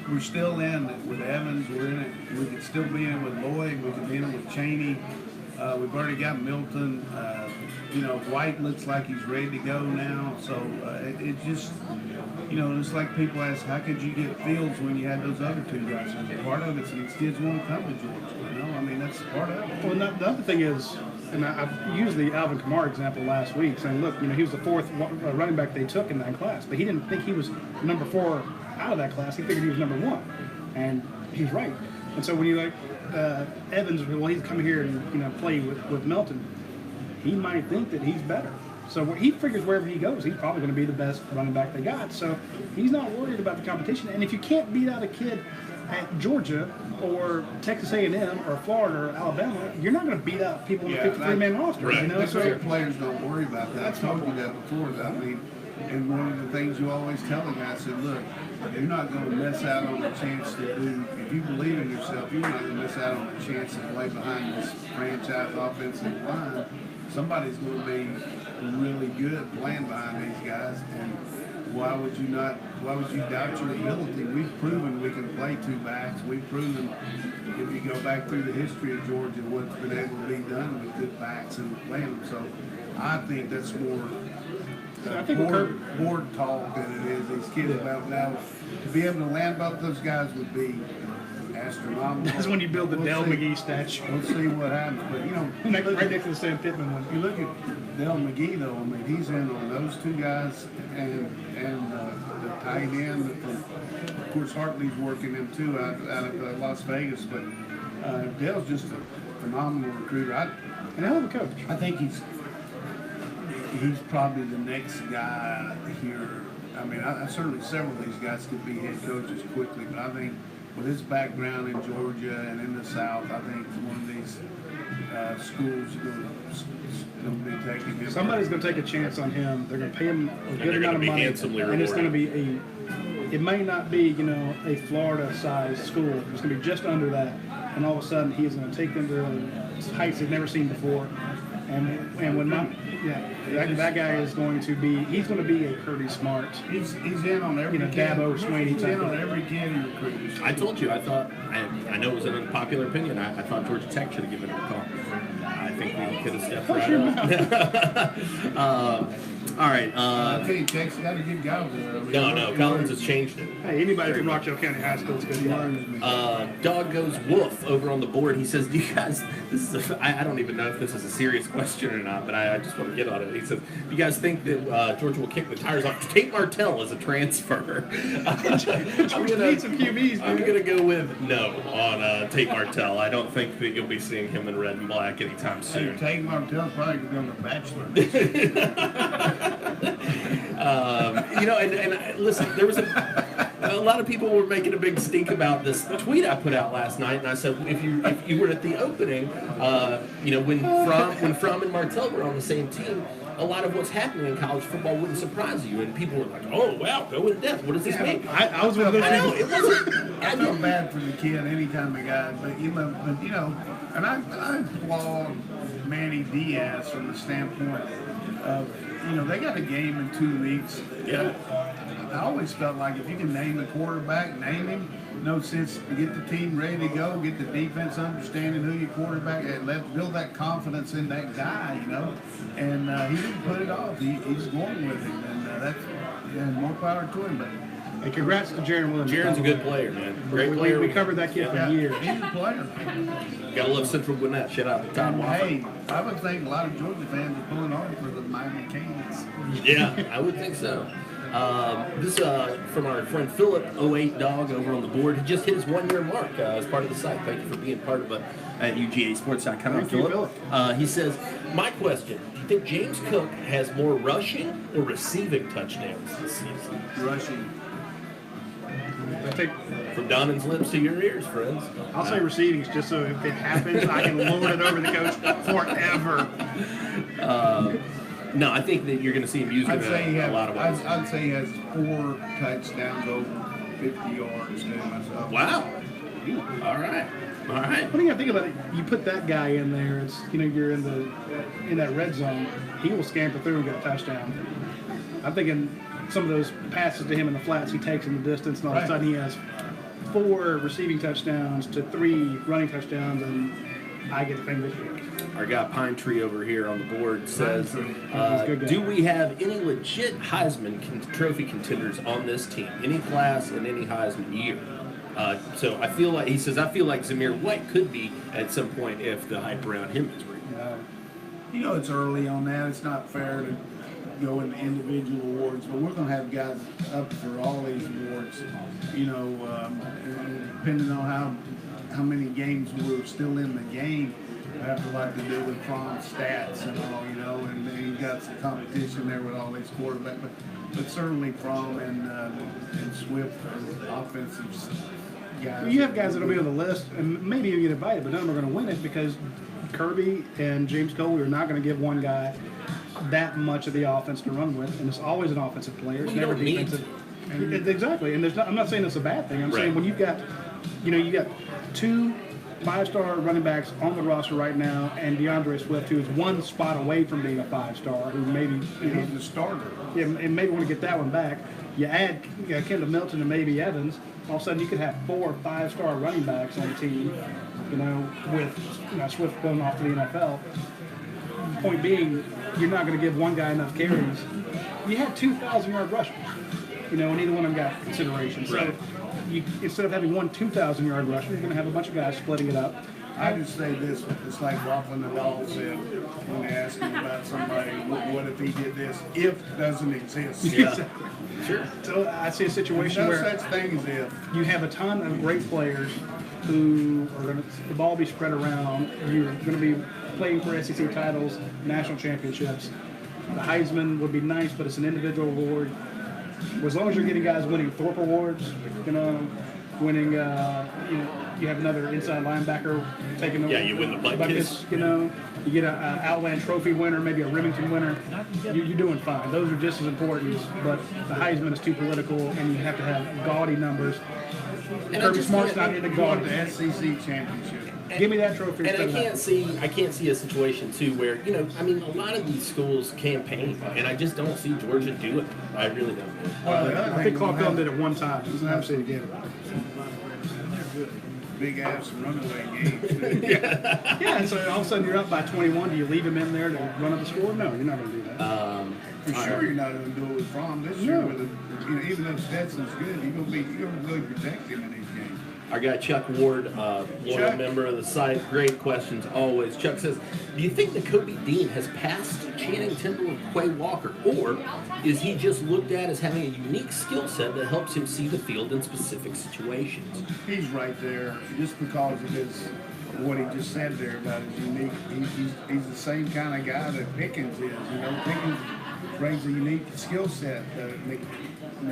we're still in it with Evans. We're in it. We could still be in it with Lloyd. We could be in it with Cheney. We've already got Milton. White looks like he's ready to go now. So it just, it's like people ask, how could you get Fields when you had those other two guys? And part of it is these kids want to come to Georgia. That's part of it. Well, the other thing is, and I used the Alvin Kamara example last week, saying, look, he was the 4th running back they took in that class, but he didn't think he was number 4 out of that class. He figured he was number 1, and he's right. And so when you Evans, he's coming here and play with Milton, he might think that he's better. So he figures wherever he goes, he's probably going to be the best running back they got. So he's not worried about the competition. And if you can't beat out a kid at Georgia or Texas A&M or Florida or Alabama, you're not going to beat out people in the 53-man roster. Right. That's why players don't worry about that. I told you that before. And one of the things you always tell the guys, said, look, you're not going to miss out on the chance to do, if you believe in yourself, you're not going to miss out on the chance to play behind this franchise offensive line. Somebody's going to be really good playing behind these guys, and why would you doubt your ability? We've proven we can play two backs. We've proven, if you go back through the history of Georgia, what's been able to be done with good backs and playing them. So I think that's more board talk than it is these kids about now. To be able to land both those guys would be astronomical. That's when you build the Del McGee statue. We'll see what happens. But right next to the Sam Pittman one. You look at Del McGee though. He's in on those two guys and the tight end. Of course, Hartley's working him too out of Las Vegas. But Del's just a phenomenal recruiter. And a hell of a coach. I think he's probably the next guy here. I certainly several of these guys could be head coaches quickly, but I think with his background in Georgia and in the South, I think one of these schools are going to be taking him. Somebody's going to take a chance on him. They're going to pay him a good they're amount of gonna be money, handsomely and it's going to rewarded. be it may not be, a Florida-sized school. It's going to be just under that, and all of a sudden he's going to take them to heights they've never seen before. And when that guy is going to be, he's going to be a Kirby Smart. He's in on every kid. Dabo Swaney He's type in of on thing. every kid he recruits. I told you, I thought, I know it was an unpopular opinion. I thought Georgia Tech should have given him a call. I think we could have stepped right up. All right. I tell you, Tech's got a good guy over there. No, Collins has changed it. Hey, anybody from Rockdale County High School is good. Dog goes woof over on the board. He says, "Do you guys?" I don't even know if this is a serious question or not, but I just want to get on it. He says, "Do you guys think that Georgia will kick the tires off Tate Martell as a transfer?" I'm Need some QBs, I'm man. gonna go with no on Tate Martell. I don't think that you'll be seeing him in red and black anytime soon. Take Martell probably going to Bachelor. And listen, there was a lot of people were making a big stink about this tweet I put out last night, and I said if you were at the opening, when Fromm and Martell were on the same team, a lot of what's happening in college football wouldn't surprise you, and people were like, "Oh wow, go in depth. What does this mean?" I was one of those I know people. it wasn't. I feel bad for the kid anytime I got it, but and I applaud Manny Diaz from the standpoint of, they got a game in 2 weeks. Yeah. I always felt like if you can name the quarterback, name him. No sense to get the team ready to go, get the defense understanding who your quarterback is, build that confidence in that guy, And he didn't put it off. He's going with him, and more power to him. But Hey, congrats to Jaron Williams. Jaron's a good player, man. Great We player. covered that kid yeah, for years. he's a player. Gotta love Central Gwinnett. Shout out to Todd And Wofford. hey, I would think a lot of Georgia fans are pulling on for the Miami Canes. Yeah, I would think so. This from our friend Philip, 08 Dog, over on the board. He just hit his 1-year mark as part of the site. Thank you for being part of it at UGASports.com, Thank you, Philip. He says, my question, do you think James Cook has more rushing or receiving touchdowns this season? Rushing. I think From Donnan's lips to your ears, friends. I'll say receivings just so if it happens, I can lord it over the coach forever. No, I think that you're going to see him using I'd say he a lot of ways. I'd say he has 4 touchdowns over 50 yards to myself. Wow. All right. When you think about it, you put that guy in there. It's you're in that red zone. He will scamper through and get a touchdown. I'm thinking some of those passes to him in the flats, he takes in the distance, and all of a sudden he has 4 receiving touchdowns to 3 running touchdowns, and I get the thing this year. Our guy Pine Tree over here on the board says, good guy. do we have any legit Heisman trophy contenders on this team? Any class and any Heisman year? So I feel like, he says, I feel like Zamir White could be at some point if the hype around him is real. It's early on that. It's not fair to go into individual awards, but we're going to have guys up for all these awards. Depending on how many games we're still in the game, I have to like to do with Fromm stats and all, and then you got some competition there with all these quarterbacks, but certainly Fromm and Swift are offensive guys. Well, you have guys that'll be on the list, and maybe you get invited, but none of them are going to win it because Kirby and James Coley are not going to give one guy that much of the offense to run with, and it's always an offensive player. It's Well, you never don't need defensive. Exactly, and I'm not saying it's a bad thing. I'm saying when you've got, you got 2 5-star running backs on the roster right now, and DeAndre Swift, who is 1 spot away from being a 5-star, who maybe He's the starter. yeah, and maybe want to get that one back. You add Kendall Milton and maybe Evans, all of a sudden you could have 4 5-star running backs on the team, with Swift going off to the NFL. Point being, you're not going to give one guy enough carries. You had 2,000-yard rushers, and neither one of them got consideration. So Right. instead of having 1 2,000-yard rusher, you're going to have a bunch of guys splitting it up. I just say this, it's like Rockland and Nadal said when they asked him about somebody, what if he did this? If doesn't exist. Yeah. Sure. So I see a There's situation no where such thing as if. you have a ton of great players who are going to the ball be spread around. You're going to be playing for SEC titles, national championships. The Heisman would be nice, but it's an individual award. As long as you're getting guys winning Thorpe Awards, winning. You have another inside linebacker taking the You win the buckets. You get an Outland Trophy winner, maybe a Remington winner. You're doing fine. Those are just as important, but the Heisman is too political, and you have to have gaudy numbers. And Kirby Smart's not in the Going gaudy. to SEC championship. Give me that trophy. And I instead of that. can't see a situation too where a lot of these schools campaign, and I just don't see Georgia do it. I really don't. I think Clark Hill did it one time. Doesn't have to say it again. Big ass runaway games. Yeah, and so all of a sudden you're up by 21. Do you leave him in there to run up the score? No, you're not going to do that. For sure, you're not going to do it with Fromm this year. With even though Stetson's good, you're going to really protect him in these games. Our guy Chuck Ward, loyal member of the site, great questions always. Chuck says, do you think Kobe Dean has passed Channing Tindall and Quay Walker, or is he just looked at as having a unique skill set that helps him see the field in specific situations? He's right there just because of what he just said there about his unique. He's the same kind of guy that Pickens is. Pickens brings a unique skill set.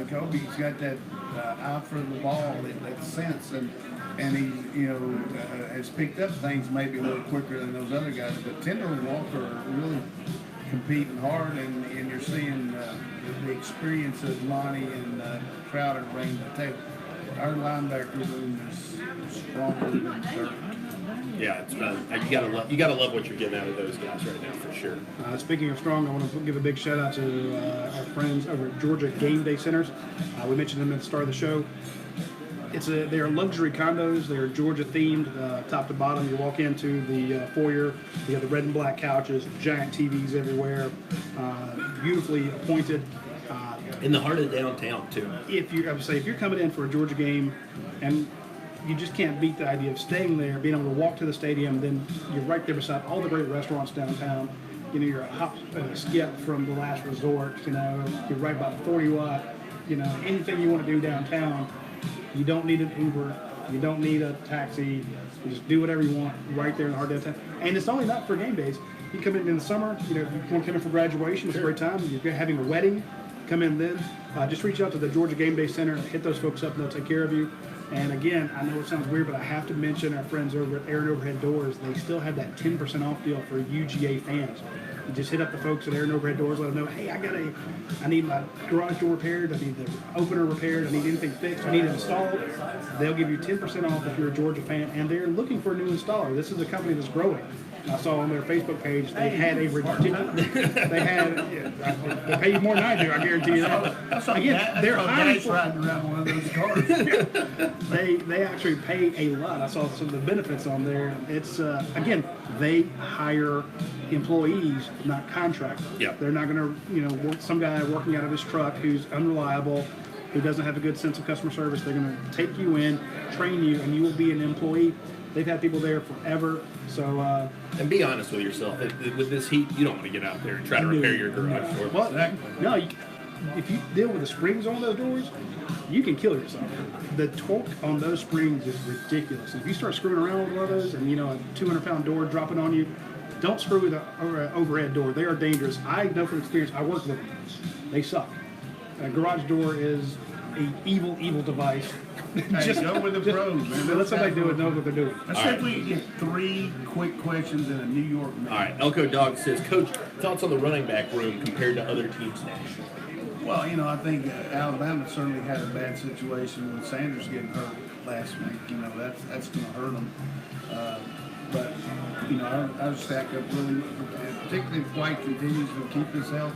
Kobe's got that eye for the ball, that sense, and he has picked up things maybe a little quicker than those other guys. But Tindall and Walker are really competing hard, and you're seeing the experience of Lonnie and Crowder bring to the table. Our linebacker room is stronger than third. Yeah, it's you gotta love what you're getting out of those guys right now for sure. Speaking of strong, I want to give a big shout out to our friends over at Georgia Gameday Centers. We mentioned them at the start of the show. They are luxury condos. They are Georgia themed, top to bottom. You walk into the foyer. You have the red and black couches, giant TVs everywhere, beautifully appointed. In the heart of downtown too. If you're coming in for a Georgia game, and you just can't beat the idea of staying there, being able to walk to the stadium, then you're right there beside all the great restaurants downtown. You're a hop and a skip from the Last Resort. You're right by the 40 Watt. Anything you want to do downtown. You don't need an Uber. You don't need a taxi. You just do whatever you want right there in the heart of downtown. And it's only not for game days. You come in the summer. If you want to come in for graduation, it's a great time. You're having a wedding. Come in then. Just reach out to the Georgia Game Day Center. Hit those folks up, and they'll take care of you. And again, I know it sounds weird, but I have to mention our friends over at Air and Overhead Doors. They still have that 10% off deal for UGA fans. You just hit up the folks at Air and Overhead Doors, let them know, hey, I need my garage door repaired, I need the opener repaired, I need anything fixed, I need it installed. They'll give you 10% off if you're a Georgia fan, and they're looking for a new installer. This is a company that's growing. I saw on their Facebook page they had a ridiculous. They pay you more than I do. I guarantee you that. Again, they're hiring. Riding around one of those cars. They actually pay a lot. I saw some of the benefits on there. It's again, they hire employees, not contractors. Yeah. They're not going to work some guy working out of his truck who's unreliable, who doesn't have a good sense of customer service. They're going to take you in, train you, and you will be an employee. They've had people there forever. So and be honest with yourself. With this heat, you don't want to get out there and try to repair your garage door. Well, no. If you deal with the springs on those doors, you can kill yourself. The torque on those springs is ridiculous. If you start screwing around with one of those, and a 200-pound door dropping on you, don't screw with an overhead door. They are dangerous. I know from experience. I work with them. They suck. A garage door is an evil device. Hey, go with the pros, man. Let somebody do it, know what they're doing. Let's see if we can get 3 quick questions in a New York minute. All right, Elko Dog says, Coach, thoughts on the running back room compared to other teams nationally? Well, I think Alabama certainly had a bad situation with Sanders getting hurt last week. That's going to hurt them. But our stack up really, particularly if White continues to keep his health,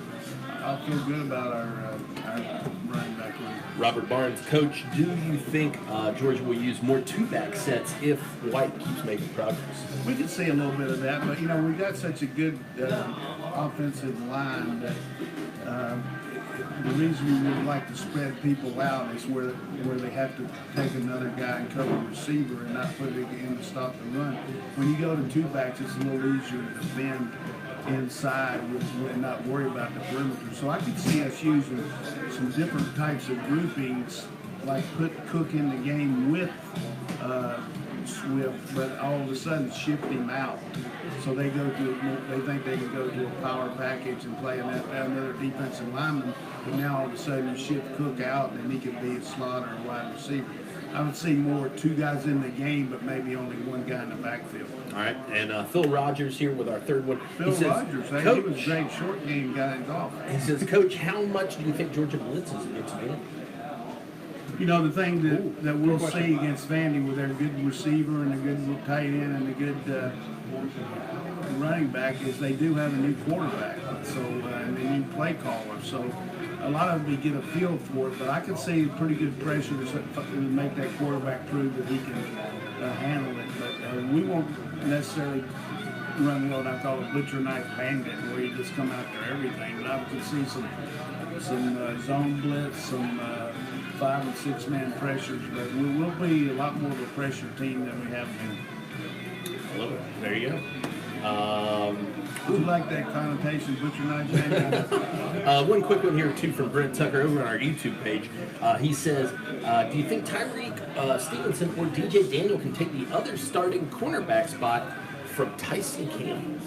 I'll feel good about our running back room. Robert Barnes, Coach, do you think Georgia will use more two-back sets if White keeps making progress? We could see a little bit of that, but we've got such a good offensive line that the reason we would like to spread people out is where they have to take another guy and cover the receiver and not put it in to stop the run. When you go to two backs, it's a little easier to defend inside and not worry about the perimeter. So I could see us using some different types of groupings, like put Cook in the game with Swift, but all of a sudden shift him out. So they think they can go to a power package and play another defensive lineman, but now all of a sudden you shift Cook out and he could be a slot or a wide receiver. I would see more 2 guys in the game, but maybe only 1 guy in the backfield. All right, and Phil Rogers here with our third one. Phil He says, Rogers, he Coach, was a great short game guy in golf. he says, Coach, how much do you think Georgia blitzes against Vandy? You know, the thing that we'll see against Vandy with their good receiver and a good tight end and a good running back is they do have a new quarterback, so and a new play caller. So a lot of them get a feel for it, but I could see pretty good pressure to make that quarterback prove that he can handle it. But we won't necessarily run what I call a butcher knife bandit, where you just come after everything. But I could see some zone blitz, some 5 and 6 man pressures, but we will be a lot more of a pressure team than we have been. I love it. There you go. Would you like that connotation, butcher knife bandit? One quick one here, too, from Brent Tucker over on our YouTube page. He says, do you think Tyreek Stevenson or DJ Daniel can take the other starting cornerback spot from Tyson Campbell?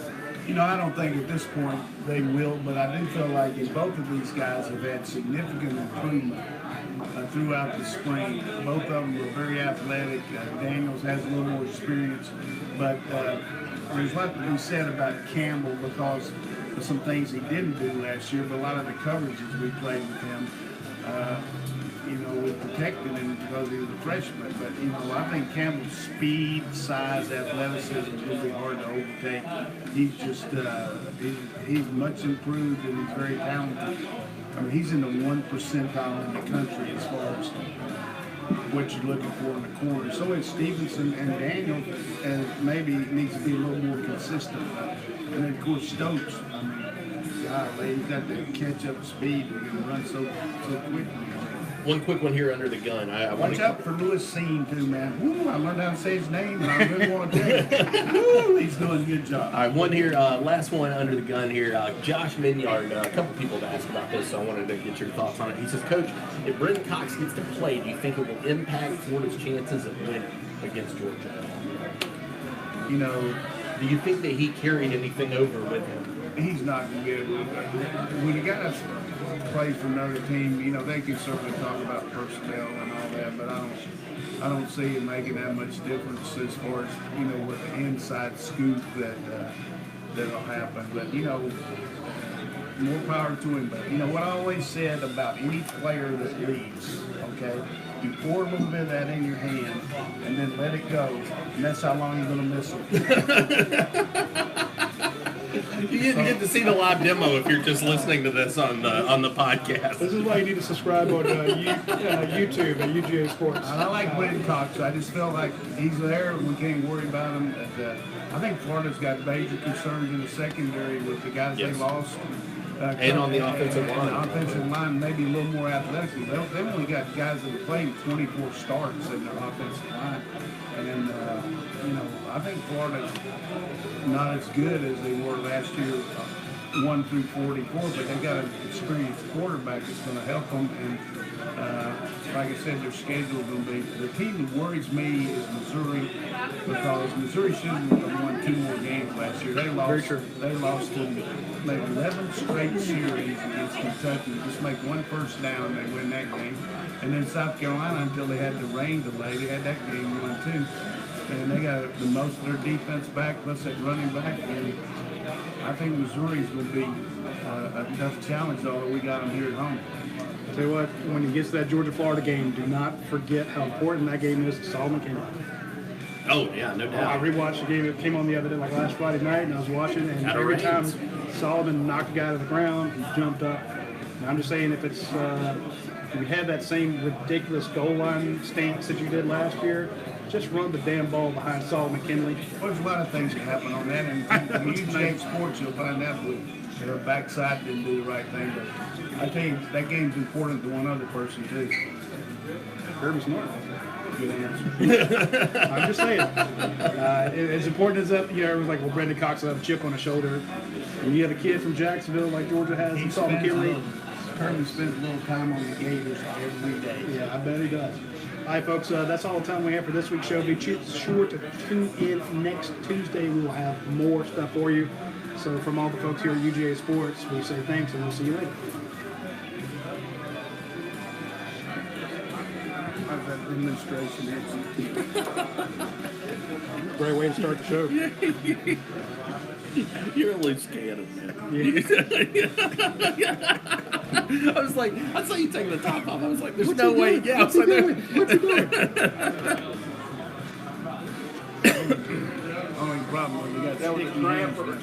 You know, I don't think at this point they will, but I do feel like both of these guys have had significant improvement throughout the spring. Both of them were very athletic. Daniels has a little more experience, but there's a lot to be said about Campbell because of some things he didn't do last year, but a lot of the coverages we played with him, you know, we protected him because he was a freshman. But, you know, I think Campbell's speed, size, athleticism is going to be hard to overtake. He's just, he's much improved and he's very talented. I mean, he's in the 1 percentile in the country as far as what you're looking for in the corner. So is Stevenson and Daniel, and maybe needs to be a little more consistent. And then, of course, Stokes. I mean, golly, he's got that catch-up speed and can run so quickly. One quick one here under the gun. Watch out for Lewis Seen, too, man. Woo, I learned how to say his name, and I really want to tell you. Woo, he's doing a good job. All right, one here, last one under the gun here. Josh Minyard, a couple people have asked about this, so I wanted to get your thoughts on it. He says, Coach, if Brendan Cox gets to play, do you think it will impact Florida's chances of winning against Georgia? You know, do you think that he carried anything over with him? He's not going to be able to. When the guys play for another team, you know, they can certainly talk about personnel and all that, but I don't see it making that much difference as far as, you know, with the inside scoop that'll happen. But, you know, more power to him. But, you know, what I always said about any player that leaves, okay, you pour a little bit of that in your hand and then let it go, and that's how long you're going to miss them. You didn't get to see the live demo if you're just listening to this on the podcast. This is why you need to subscribe on YouTube at UGASports. I like Brendan Cox. I just feel like he's there and we can't worry about him. I think Florida's got major concerns in the secondary with the guys they lost. And on the offensive line. The offensive line, maybe a little more athletically. They've only got guys that have played 24 starts in their offensive line. And, you know, I think Florida's not as good as they were last year, 1 through 44, but they got an experienced quarterback that's going to help them. And like I said, their schedule is going to be. The team that worries me is Missouri, because Missouri should have won 2 more games last year. They lost in maybe 11 straight series against Kentucky. Just make 1 first down, they win that game. And then South Carolina, until they had the rain delay, they had that game won too. And they got the most of their defense back, plus that running back. And I think Missouri's going to be a tough challenge, although we got them here at home. I'll tell you what, when you get to that Georgia-Florida game, do not forget how important that game is to Solomon Kinley. Oh, yeah, no doubt. I rewatched the game. It came on the other day, like last Friday night, and I was watching, and every time Solomon knocked a guy to the ground, he jumped up. And I'm just saying, if it's if you had that same ridiculous goal line stance that you did last year, just run the damn ball behind Solomon Kinley. Well, there's a lot of things that happen on that, and when you UGASports, you'll find out that their backside didn't do the right thing. But I tell you, that game's important to one other person too. Kirby Smart. Good answer. I'm just saying. As important as that, you know, everyone's like, well, Brendan Cox will have a chip on his shoulder. When you have a kid from Jacksonville like Georgia has, Solomon Kinley. Kirby spends a little time on the Gators every day. Yeah, I bet he does. All right, folks, that's all the time we have for this week's show. Be sure to tune in next Tuesday. We will have more stuff for you. So from all the folks here at UGA Sports, we say thanks, and we'll see you later. How's that demonstration hits? Great way to start the show. You're a loose cannon, man. I was like, I saw you taking the top off. I was like, there's no way. Yeah, I was like, What's he doing? Only problem is you got That was a sticky cramp hands. or